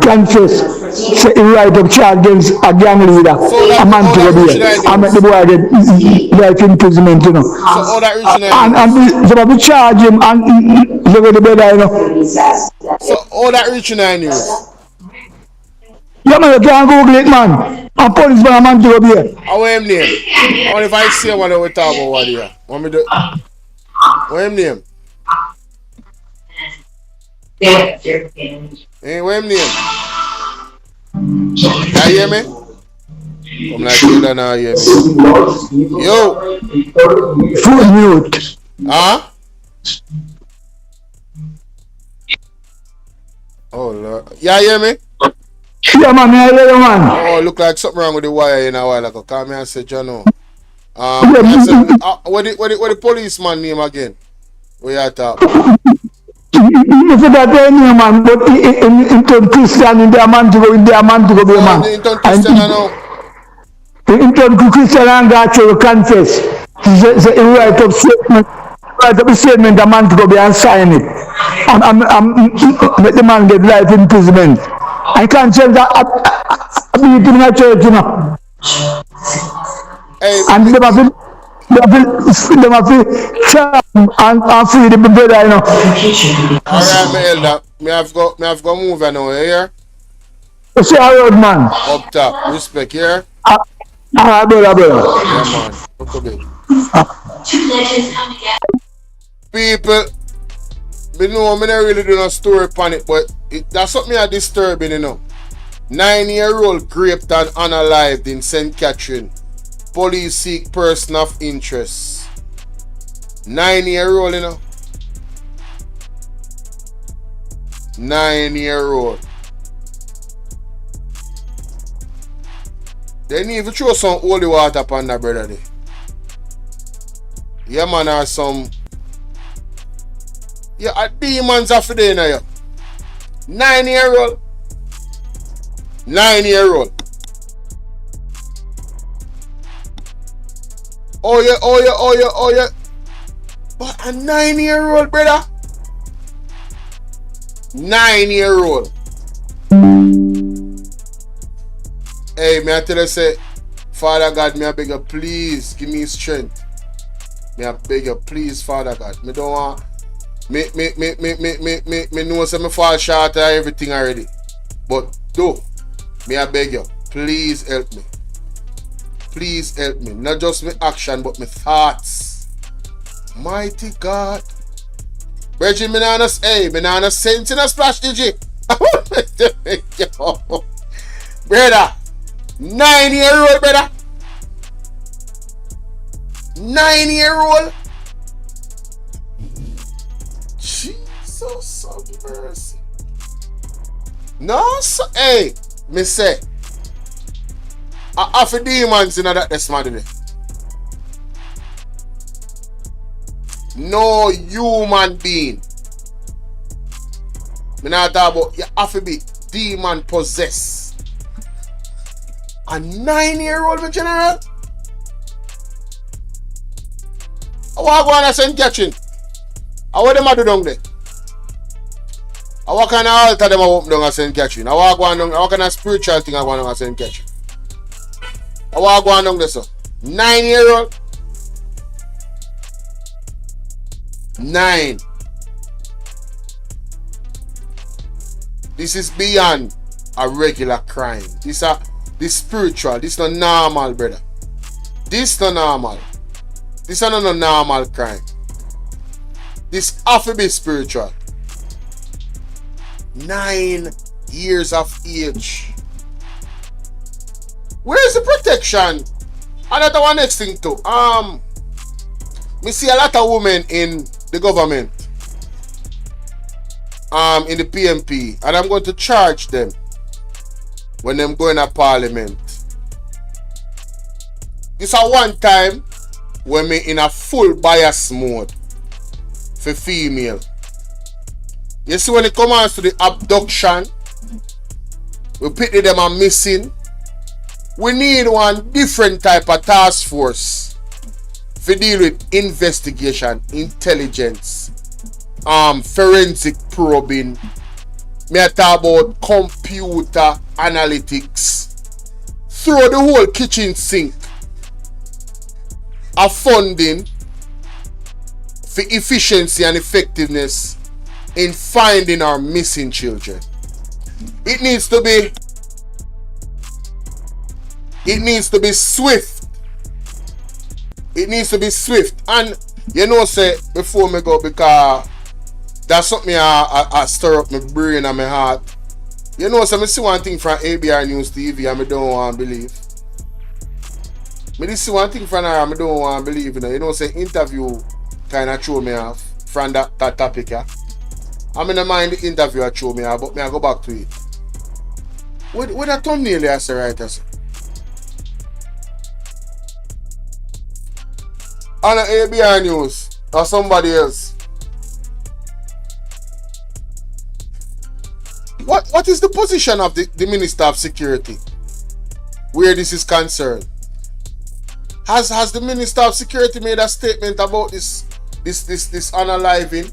confess. say he write up charge against a gang leader, a man to go there. I make the boy get life imprisonment, you know. So all that reaching And some of the charge him and look at the brother, you know. So all that reaching news. Yeah, man, you can't Google it, man. And police man, a man to go there. How him name? Only if I see one we talk about what here. Want me to? What him name? Hey, what him name? You hear me? Come like you don't know hear me. Yo. Full mute. Huh? Oh Lord. You hear me? Yeah, man, I hear you, man. Oh, look like something wrong with the wire in a while ago. Come here and say, John. What the policeman name again? Where you talk? You said that name, man, but in turn Christian, in their man to go, be man. In turn Christian, I know. In turn Christian, and God to confess. He write up statement, a man to go be and sign it. Let the man get life imprisonment. I can't change that. I beat him in a church, you know. Hey, and them have to charm and free the brother, you know. Alright, my elder. Me have got move now, you hear? You see a road, man. Up top, respect, here. Brother. Yeah, man. Look a bit. People, me know me not really do no story upon it, but that's something that disturbing, you know. 9-year-old raped and unalived in St. Catherine. Police seek person of interest. 9-year-old, you know. 9-year-old. They need to throw some holy water upon that brother there. Yeah, man, or some. Yeah, demons are for there now. 9-year-old. 9-year-old. Oh yeah. But a 9-year-old, brother. 9-year-old. Hey, may I tell you, say, Father God, may I beg you, please give me strength. May I beg you, please, Father God. Me don't want. Me know say me fall short of everything already. But do, may I beg you, please help me. Please help me. Not just my action, but my thoughts. Mighty God. Bridget, me not sense in a splash, DJ. Brother. 9-year-old, brother. 9-year-old. Jesus of mercy. No, so, hey, me say, I have a demons in that this man today. No human being. Me not talk about you have to be demon possessed. A 9-year-old, my general. I want to go on a St. Catherine. What them do down there? What kind of altar them open down at St. Catherine? What kind of spiritual thing I want on at St. Catherine? I want to go on down there, sir. 9-year-old. 9. This is beyond a regular crime. This spiritual. This not normal, brother. This not normal. This is not a normal crime. This have to be spiritual. 9 years of age. Where is the protection? And that's one next thing too. Me see a lot of women in the government. In the PMP. And I'm going to charge them when them going to parliament. This is one time when me in a full bias mode for female. You see when it comes to the abduction, we pity them are missing. We need one different type of task force to deal with investigation, intelligence, forensic probing, Me I talk about computer analytics. Throw the whole kitchen sink of funding for efficiency and effectiveness in finding our missing children. It needs to be swift. It needs to be swift. And you know, say before me go, because that's something I stir up my brain and my heart. You know, so I see one thing from ABR News TV and I don't want to believe. I see one thing from her and I don't want to believe. You know, say interview kind of throw me off from that topic. Yeah? I mean, I mind the interview throw me off, but I go back to it. What a thumbnail I say right as on the ABR News or somebody else. What is the position of the Minister of Security where this is concerned? Has the Minister of Security made a statement about this unaliving?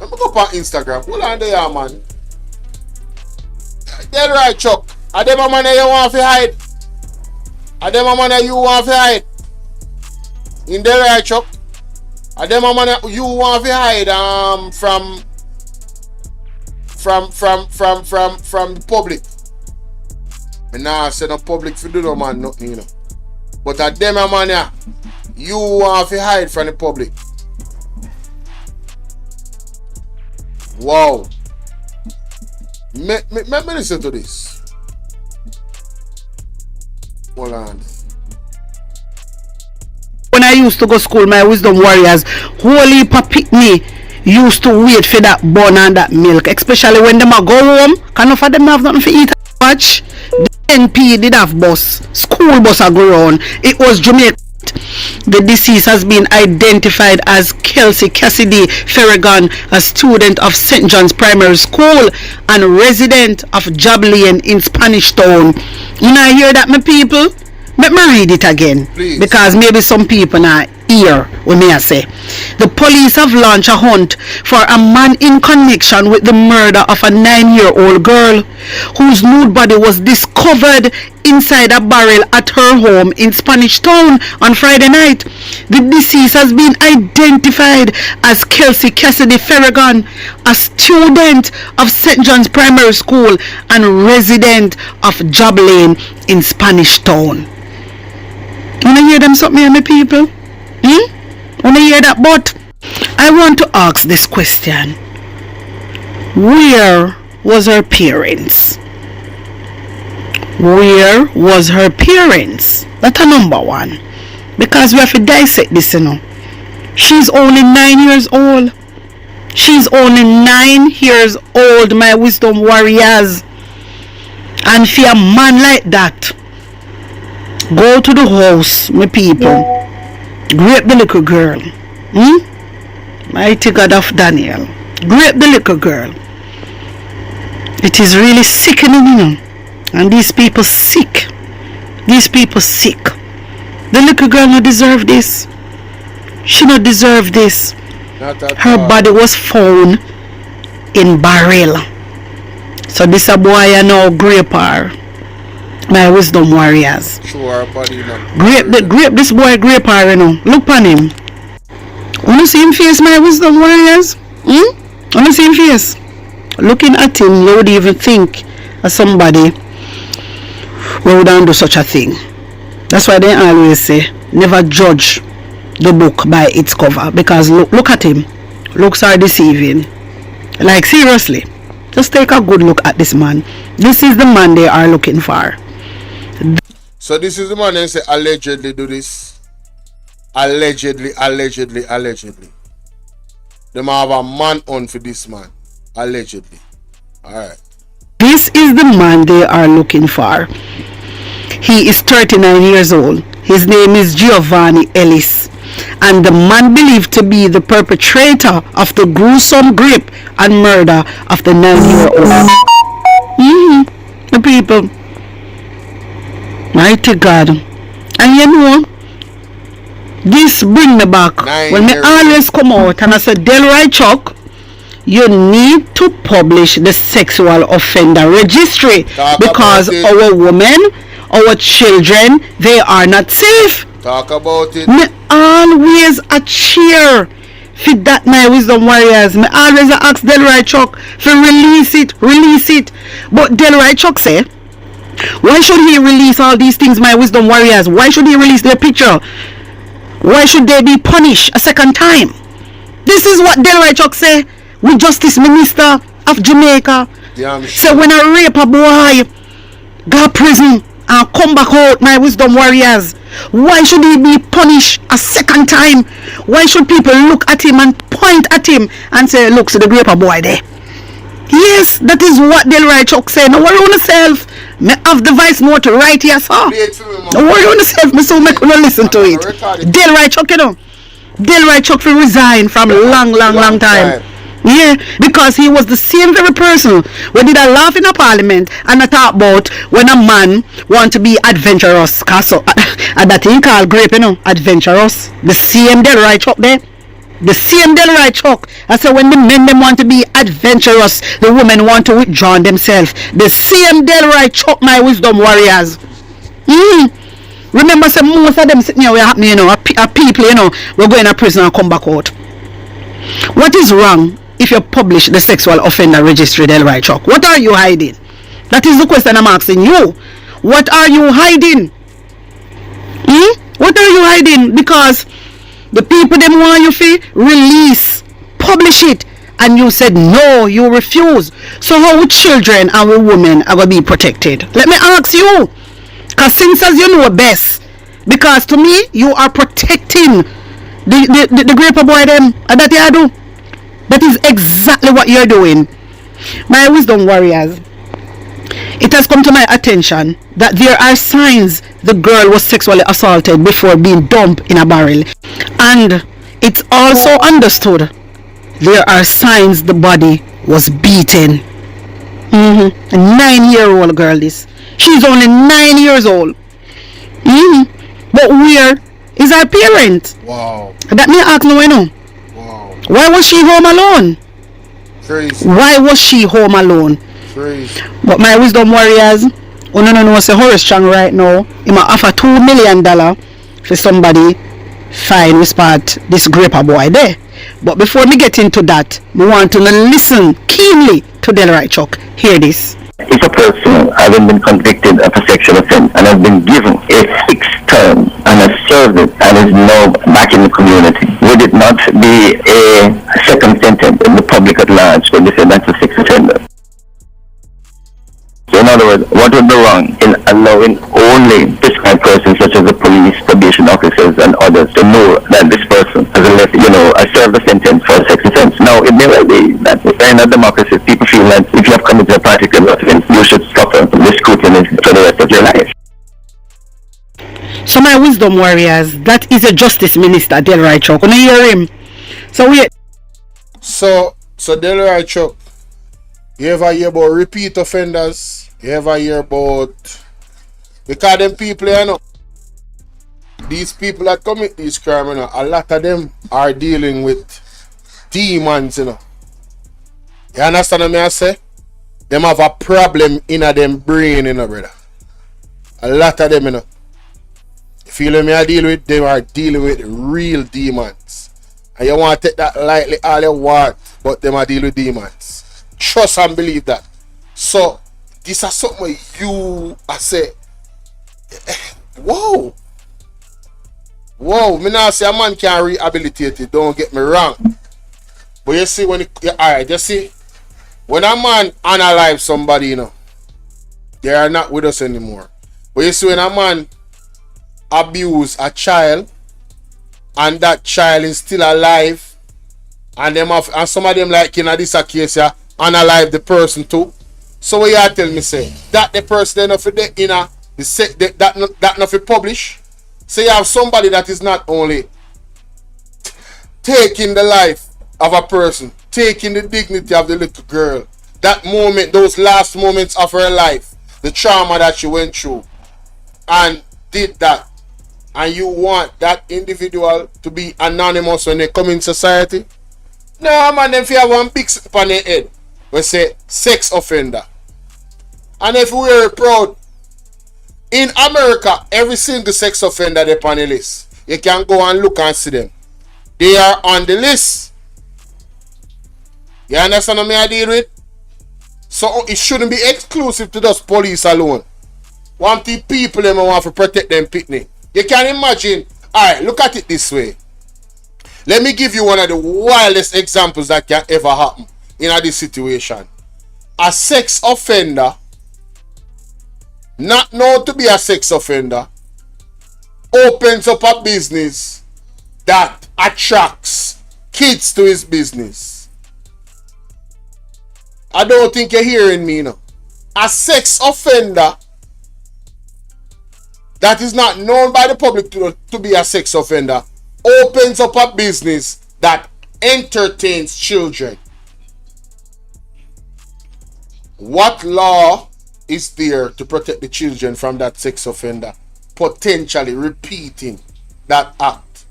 Let me go up on Instagram. Hold on there, man. Dead right, Chuck. Are them a man you want to hide? Are them a man you want to hide? In the right, Chuck. Are them a man you want to hide from the public? Me nah say no public for do no man nothing, you know. But at them a man you want to hide from the public. Wow. Me listen to this. Hold on. When I used to go school, my wisdom warriors, holy me used to wait for that bun and that milk, especially when them a go home. Can of them have nothing to eat and watch. The NP did have bus, school bus a go round. It was Jamaica. The deceased has been identified as Kelsey Cassidy Ferragon, a student of St. John's Primary School and resident of Job Lane in Spanish Town. You know, hear that, my people? Let me read it again. Please. Because maybe some people not hear what me I say. The police have launched a hunt for a man in connection with the murder of a 9-year-old girl whose nude body was discovered inside a barrel at her home in Spanish Town on Friday night. The deceased has been identified as Kelsey Cassidy Ferragon, a student of St. John's Primary School and resident of Job Lane in Spanish Town. Wanna hear them something, my people? Wanna hear that? But I want to ask this question. Where was her parents? Where was her parents? That's a number one. Because we have to dissect this, you know. She's only 9 years old. She's only 9 years old, my wisdom warriors. And for a man like that, go to the house, my people. Grape the little girl. Mighty God of Daniel. Grape the little girl. It is really sickening, you know. And these people sick. These people sick. The little girl not deserve this. She not deserve this. Her body was found in barrel. So this a boy I know grape her. My wisdom warriors. Sure, body grape this boy grape her, you know. Look on him. Wanna see him face, my wisdom warriors? Wanna see him face? Looking at him, you would even think of somebody who would do such a thing. That's why they always say, never judge the book by its cover. Because look at him. Looks are deceiving. Like seriously. Just take a good look at this man. This is the man they are looking for. So this is the man that say allegedly do this. Allegedly. They might have a man on for this man. Allegedly. Alright. This is the man they are looking for. He is 39 years old. His name is Giovanni Ellis. And the man believed to be the perpetrator of the gruesome rape and murder of the 9-year-old. The people. Mighty God. And you know, this bring me back. When me always come out and I say, Delroy Chuck, you need to publish the sexual offender registry because our women, our children, they are not safe. Talk about it. Me always a cheer for that, my wisdom warriors. Me always ask Delroy Chuck to release it. But Delroy Chuck say, why should he release all these things, my wisdom warriors? Why should he release their picture? Why should they be punished a second time? This is what Delroy Chuck say with Justice Minister of Jamaica. So when I rape a boy, go to prison and come back out, my wisdom warriors, why should he be punished a second time? Why should people look at him and point at him and say, look, so the rape a boy there? Yes, that is what Delroy Chuck say. Now worry on yourself. Me have the voice note right here, sir. Don't worry on yourself, me so make you listen to it. Delroy Chuck, you know. Delroy Chuck will resign from long time. Yeah, because he was the same very person when did I laugh in a parliament and I talk about when a man want to be adventurous. So, and that thing called grape, you know, adventurous. The same Delroy Chuck there. The same Delroy Chuck. I said when the men them want to be adventurous, the women want to withdraw themselves. The same Delroy Chuck, my wisdom warriors. Remember, say most of them sitting here, we're happening, you know, are people, you know, we're going to prison and come back out. What is wrong if you publish the sexual offender registry, Delroy Chuck? What are you hiding? That is the question I'm asking you. What are you hiding? What are you hiding? Because the people them want you to release, publish it, and you said no, you refuse. So how would children and women are going to be protected? Let me ask you. Because since as you know best, because to me you are protecting the grape boy them, and that you do. That is exactly what you're doing. My wisdom warriors, it has come to my attention that there are signs the girl was sexually assaulted before being dumped in a barrel, and it's also understood there are signs the body was beaten. A 9-year-old girl this. She's only 9 years old. But where is her parent? Wow. That me ask no, I know. Wow. Why was she home alone? Crazy. Why was she home alone? Crazy. But my wisdom warriors, no, say Horace Chang right now, he might offer $2 million for somebody fine with part this graper boy there. But before me get into that, we want to listen keenly to Delroy Chuck. Hear this. If a person having been convicted of a sexual offense and has been given a fixed term and has served it and is now back in the community, would it not be a second sentence in the public at large when they say that's a sex offender? So in other words, what would be wrong in allowing only prescribed persons such as the police, probation officers and others to know that this person has served a sentence for a sex offense? Now, it may well be that in a democracy, people feel that if you have committed a particular offense, you should suffer the scrutiny for the rest of your life. So my wisdom warriors, that is a Justice Minister, Delroy Chuck. When you hear him, So Delroy Chuck, you ever hear about repeat offenders? You ever hear about, because them people, you know, these people that commit these crimes, you know, a lot of them are dealing with demons, you know. You understand what I say? Them have a problem in them brain, you know, brother. A lot of them, you know. You feel me I deal with? They are dealing with real demons. And you want to take that lightly all you want, but them are dealing with demons. Trust and believe that. So, this is something you I say, whoa. Whoa, me now say a man can rehabilitate it, don't get me wrong. But you see, when alright, you see, when a man unalive somebody, you know, they are not with us anymore. But you see, when a man abuse a child and that child is still alive, and some of them, like in this case, yeah, unalive the person too. So what you tell me say that the person enough for the inner that not for publish. So you have somebody that is not only taking the life of a person, taking the dignity of the little girl, that moment, those last moments of her life, the trauma that she went through, and did that, and you want that individual to be anonymous when they come in society? No, man, them fi have one big slip on their head. We say sex offender. And if we were proud, in America, every single sex offender they on the list. You can go and look and see them. They are on the list. You understand what I deal with? So it shouldn't be exclusive to just police alone. Want the people them want to protect them pitney. You can imagine. Alright, look at it this way. Let me give you one of the wildest examples that can ever happen in this situation. A sex offender, not known to be a sex offender, opens up a business that attracts kids to his business. I don't think you're hearing me now. A sex offender that is not known by the public to be a sex offender opens up a business that entertains children. What law is there to protect the children from that sex offender potentially repeating that act?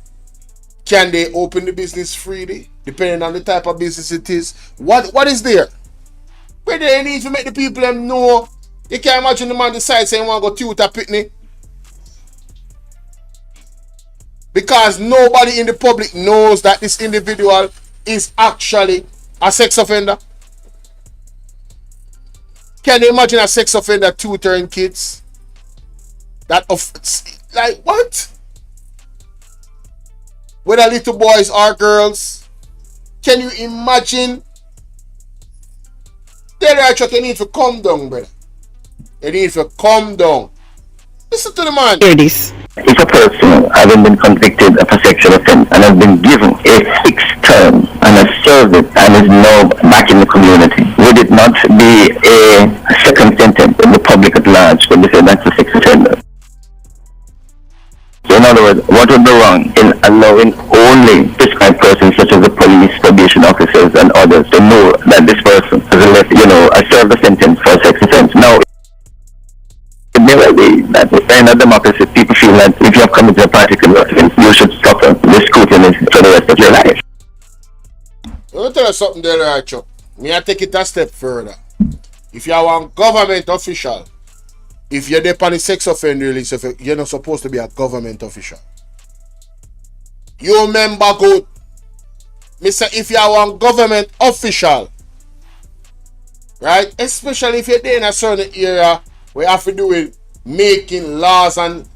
Can they open the business freely depending on the type of business it is? What is there? Where they need to make the people them know. You can't imagine the man decide saying want to go tutor pitney. Because nobody in the public knows that this individual is actually a sex offender. Can you imagine a sex offender tutoring kids? Like what? Whether little boys or girls. Can you imagine? You need to calm down, brother. You need to calm down. Listen to the man. Hear this. If a person having been convicted of a sexual offense and has been given a fixed term and has served it and is now back in the community, would it not be a second sentence in the public at large when they say that's a sex offender? So in other words, what would be wrong in allowing only prescribed persons such as the police, probation officers and others to know that this person has served a sentence for a sex offense? Now, it may well be that in a democracy, people feel that if you have committed a particular offense, you should suffer the scrutiny for the rest of your life. Let me tell you something there, right, Chuck. Me I take it a step further. If you are a government official, if you're there on the sex offender list, you're not supposed to be a government official. You remember good. Me say if you are a government official, right? Especially if you're there in a certain area, we have to do with making laws and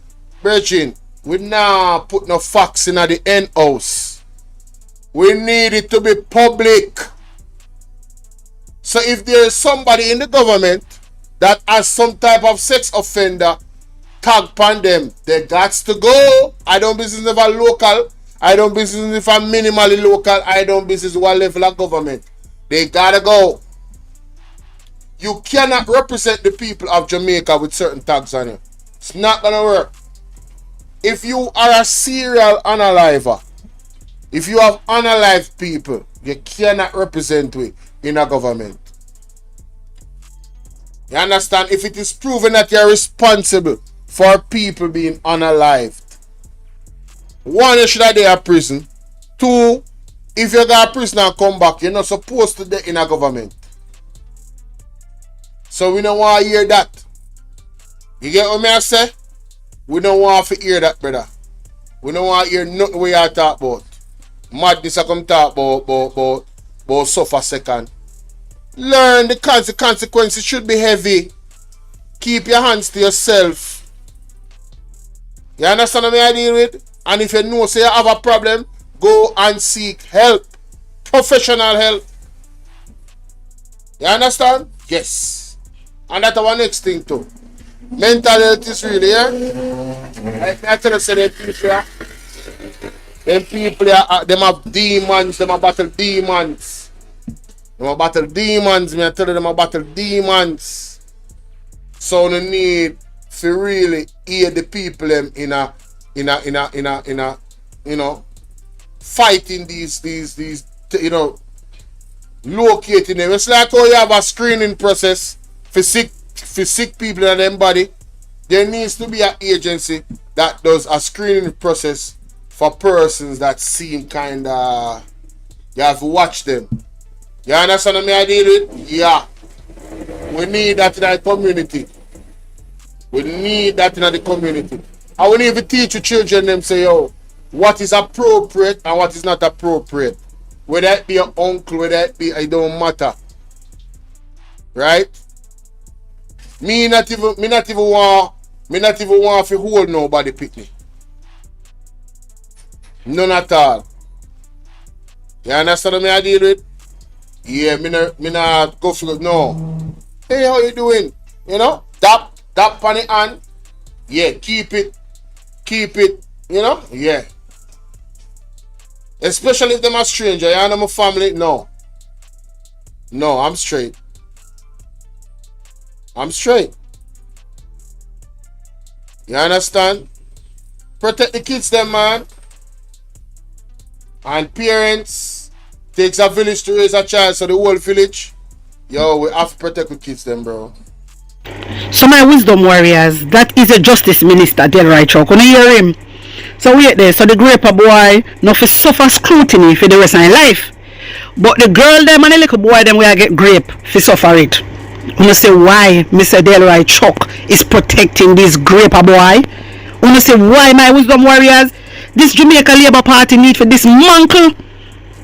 bridging. We now put no facts in the end house. We need it to be public. So if there is somebody in the government that has some type of sex offender tag upon them, they got to go. I don't business if a local. I don't business if a minimally local. I don't business what level of government. They gotta go. You cannot represent the people of Jamaica with certain tags on you. It's not gonna work. If you are a serial unaliver, if you have unalived people, you cannot represent we in a government. You understand? If it is proven that you are responsible for people being unalived, one, you should have there in prison. Two, if you go to prison and come back, you're not supposed to be in a government. So we don't want to hear that. You get what I say? We don't want to hear that, brother. We don't want to hear nothing we are talk about. Madness I come talk about suffer second. Learn the consequences should be heavy. Keep your hands to yourself. You understand what I deal with? And if you know say you have a problem, go and seek help. Professional help. You understand? Yes. And that's our next thing too. Mental health is really, like I tell you, say them people them have demons, them have battle demons. Them have battle demons, me I tell you, them have battle demons. So they need to really hear the people them in a fighting these locating them. It's like how you have a screening process for sick people in them body. There needs to be an agency that does a screening process for persons that seem kinda You have to watch them. You understand what I deal with? Yeah. We need that in our community. We need that in the community. And we need to teach the children them say, yo, what is appropriate and what is not appropriate. Whether it be your uncle, whether it be, it don't matter. Right? Me not even want to hold nobody picnic. None at all. You understand what I deal with? Yeah, me not go for no. Hey, how you doing? You know? Tap on the hand. Yeah, keep it. You know? Yeah. Especially if them are stranger. You know my family? No. No, I'm straight. You understand? Protect the kids them, man. And parents, takes a village to raise a child, so the whole village, yo, we have to protect the kids them, bro. So my wisdom warriors, that is a justice minister, Delroy Chuck. When you hear him, so wait there, so the graper boy not for suffer scrutiny for the rest of his life. But the girl them and the little boy them will get grape for suffer it. You say why Mr. Delroy Chuck is protecting this graper boy? You say why, my wisdom warriors? This Jamaica Labour Party need for this mantle.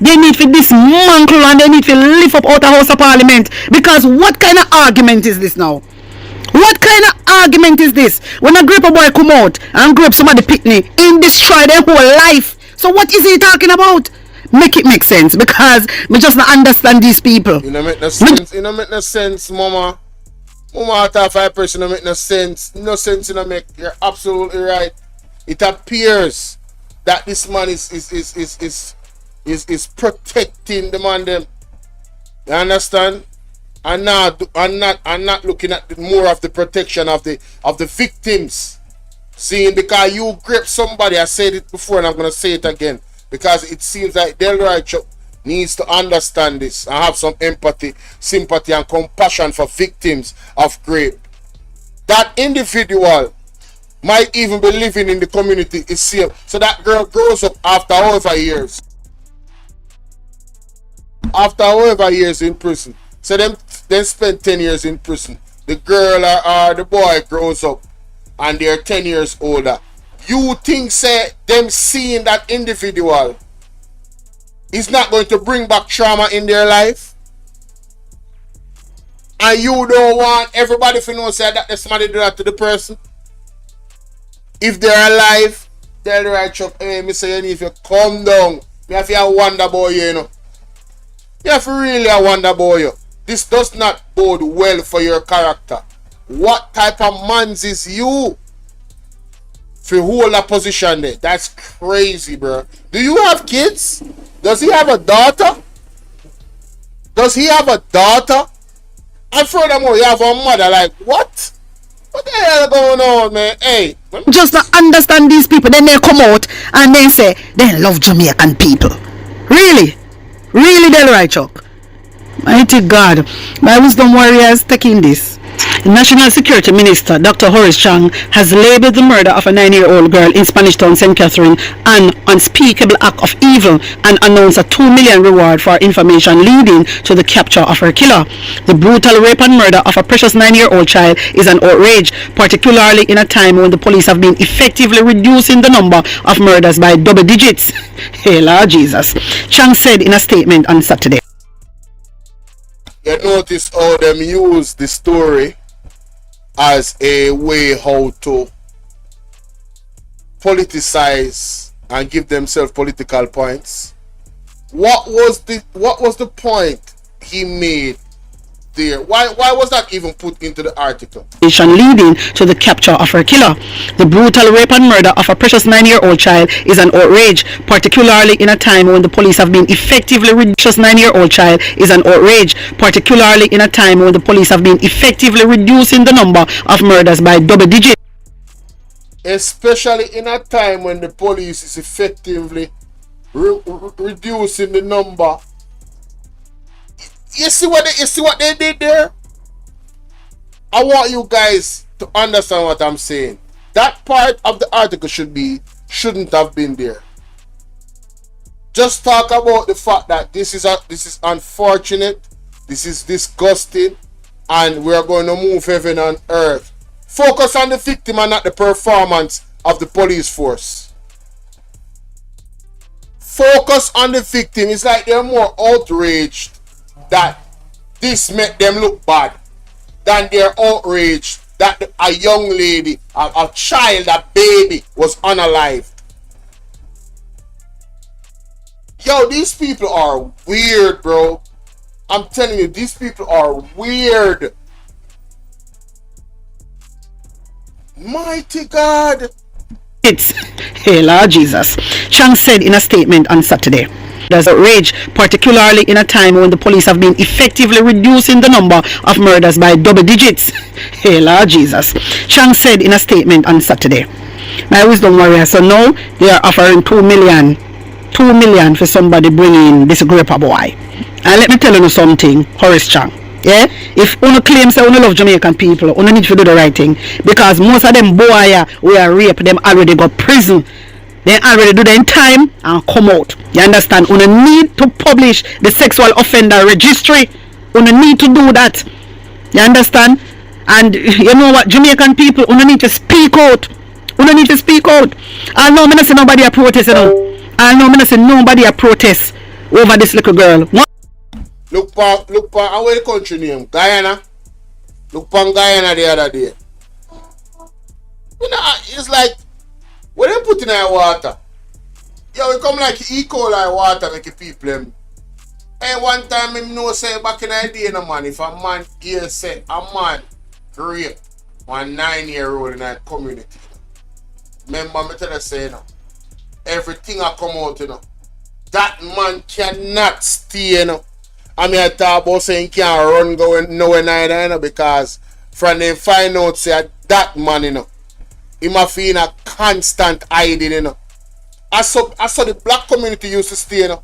They need for this mantle and they need to lift up out the House of Parliament. Because what kind of argument is this now? What kind of argument is this? When a grape boy come out and grape somebody picnic, him destroy their whole life. So what is he talking about? Make it make sense, because we just not understand these people. You know make no sense. You know make no sense, mama. Mama at 5% no make no sense. No sense you know make. You're absolutely right. It appears that this man is protecting the man them. You understand? And not looking at more of the protection of the victims. Seeing, because you grip somebody, I said it before and I'm gonna say it again, because it seems like Delroy Chuck needs to understand this and have some empathy, sympathy and compassion for victims of rape. That individual might even be living in the community itself. So that girl grows up after however years. After however years in prison. So them spend 10 years in prison. The girl or the boy grows up and they're 10 years older. You think say them seeing that individual is not going to bring back trauma in their life? And you don't want everybody to know say that somebody do that to the person? If they're alive, tell the right Chuck, hey, me say you need to calm down. You have to a wonder boy, you know. You have to really a wonder boy, you. This does not bode well for your character. What type of mans is you to hold a position there? That's crazy, bro. Do you have kids? Does he have a daughter? And furthermore, you have a mother. Like, what? What the hell going on, man? Hey. Just to understand these people, then they come out and then say they love Jamaican people. Really? Really, Delroy Chuck? Mighty God. My wisdom warriors taking this. National Security Minister Dr. Horace Chang has labeled the murder of a 9-year-old girl in Spanish Town, St. Catherine an unspeakable act of evil and announced a $2 million reward for information leading to the capture of her killer. The brutal rape and murder of a precious 9-year-old child is an outrage, particularly in a time when the police have been effectively reducing the number of murders by double digits. Hey, Lord Jesus. Chang said in a statement on Saturday. You notice how them use the story as a way how to politicize and give themselves political points. What was the point he made there? Why was that even put into the article? Leading to the capture of her killer. The brutal rape and murder of a precious 9-year-old child is an outrage, particularly in a time when the police have been effectively reducing 9-year-old child is an outrage, particularly in a time when the police have been effectively reducing the number of murders by double digits. Especially in a time when the police is effectively reducing the number. You see what they did there? I want you guys to understand what I'm saying. That part of the article shouldn't have been there. Just talk about the fact that this is unfortunate, this is disgusting, and we are going to move heaven and earth. Focus on the victim and not the performance of the police force. Focus on the victim. It's like they're more outraged that this made them look bad than they're outraged that a young lady, a child, a baby was unalived. Yo, these people are weird, bro. I'm telling you, these people are weird. Mighty God. It's hey Lord Jesus. Chang said in a statement on Saturday. There's outrage, particularly in a time when the police have been effectively reducing the number of murders by double digits. Hey Lord Jesus. Chang said in a statement on Saturday. My wisdom warrior, so now they are offering 2 million for somebody bringing this gripper boy. And let me tell you something, Horace Chang. Yeah, if one claims that one love Jamaican people, one need to do the right thing, because most of them boy we are rape, them already got prison. They already do their time and come out. You understand? One need to publish the sexual offender registry. One need to do that. You understand? And you know what, Jamaican people, one need to speak out. One need to speak out. I know me not see nobody a protest, you know. I know me not see nobody a protest over this little girl. Look pa, and where the country name? Guyana. Look pa Guyana the other day. You know, it's like, what they put in our water? Yo, it come like E. coli water make the people them. And one time, I know say back in the day, no man, if a man here say a man rape one 9-year-old in that community. Remember me tell you say, you know, everything I come out, you know. That man cannot stay, you know. I mean, I talk about saying he can't run going nowhere neither, you know, because from them find out say that man, you know, he must be in a constant hiding, you know. I saw the black community used to stay, you know.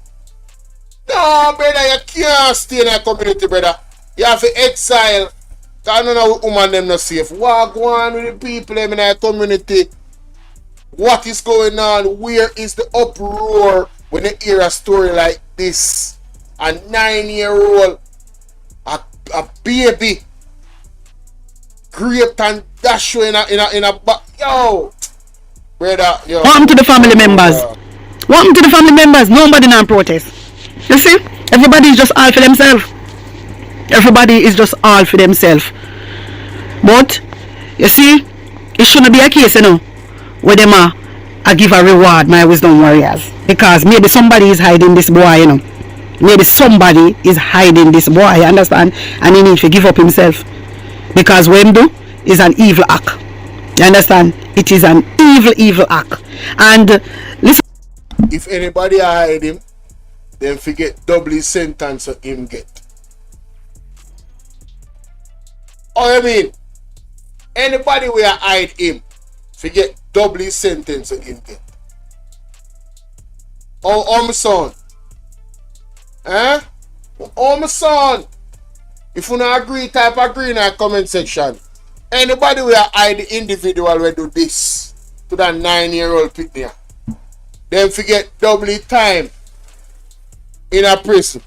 No, brother, you can't stay in that community, brother. You have to exile. I don't know what woman them not safe. What go on with the people them in that community? What is going on? Where is the uproar when they hear a story like this? A 9-year-old, a baby, raped and dashed in a back. Yo, brother, yo. What happened to the family members? What happened to the family members? Nobody now protest. You see, everybody is just all for themselves. Everybody is just all for themselves. But you see, it shouldn't be a case, you know, where them I give a reward, my wisdom warriors, because maybe somebody is hiding this boy, you know. Maybe somebody is hiding this boy, you understand? And he needs to give up himself. Because what him do is an evil act. You understand? It is an evil act. And listen. If anybody hide him, then forget doubly sentence of him get. Oh, I mean, anybody will hide him, forget doubly sentence of him get. Oh, my son. Eh? Oh, my son. If you don't agree, type agree in the comment section. Anybody will hide the individual will do this to that 9-year-old picnic. Then forget doubly time in a prison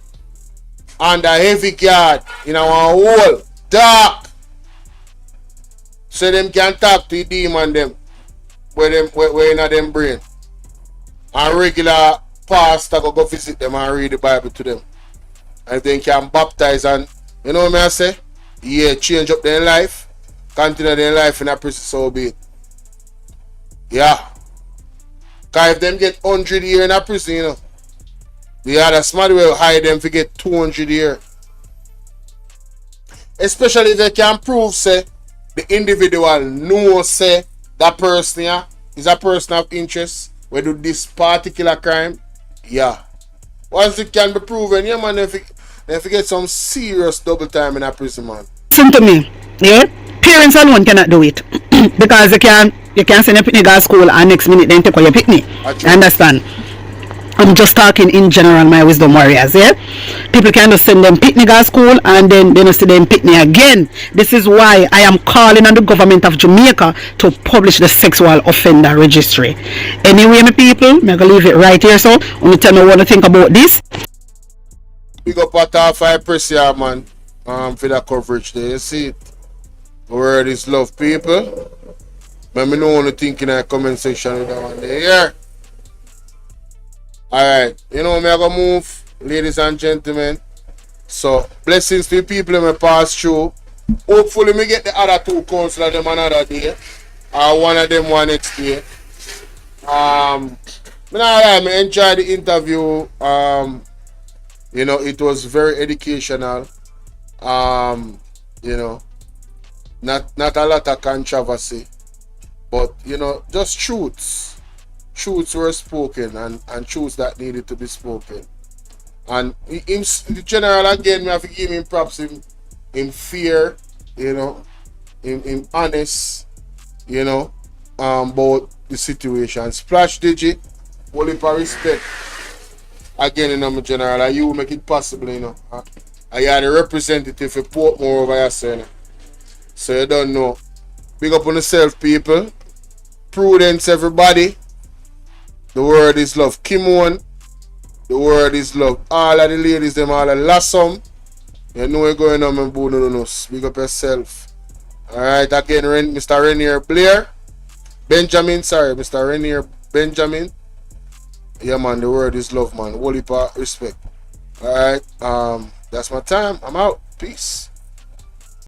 under heavy guard in our hole dark, so them can talk to the demon them where in them brain, and regular pastor go visit them and read the Bible to them, and they can baptize, and you know what I say, yeah, change up their life, continue their life in a prison, so be it. Yeah, because if them get 100 years in a prison, you know, the other somebody will hide them to get 200 years. Especially if they can prove, say, the individual knows, say, that person yeah, is a person of interest, will do this particular crime. Yeah. Once it can be proven, yeah, man, they get some serious double time in a prison, man. Listen to me, yeah? Parents alone cannot do it. Because you can send your picnic to school and next minute then take away your picnic. You understand? I'm just talking in general, my wisdom warriors, yeah? People can just send them picnic at school and then they don't see them picnic again. This is why I am calling on the government of Jamaica to publish the sexual offender registry. Anyway, my people, I'm going to leave it right here, so only tell me what you think about this. Big up at all 5 press here, man, for the coverage there. You see it? The word is love, people. Let me know what you think in the comment section with that one there. Yeah. Alright, you know me I gonna move, ladies and gentlemen. So blessings to the people that me pass through. Hopefully me get the other 2 councillors them another day. Or one of them one next day. Me enjoy the interview. You know, it was very educational. You know, not a lot of controversy. But you know, just truths. Truths were spoken and truths that needed to be spoken. And in the general, again, we have to give him props in fear, you know, in honest, you know, about the situation. Splash Digit, whole heap of respect. Again, in the general, and you make it possible, you know. I are the representative for Portmore over here, so you don't know. Big up on yourself, people. Prudence, everybody. The word is love. Kimon, the word is love. All of the ladies, them all are lassum. You know what's going on, man. Big up yourself. Alright, again, Mr. Renier Blair. Benjamin, sorry, Mr. Renier Benjamin. Yeah, man, the word is love, man. Whole heap of respect. Alright, that's my time. I'm out. Peace.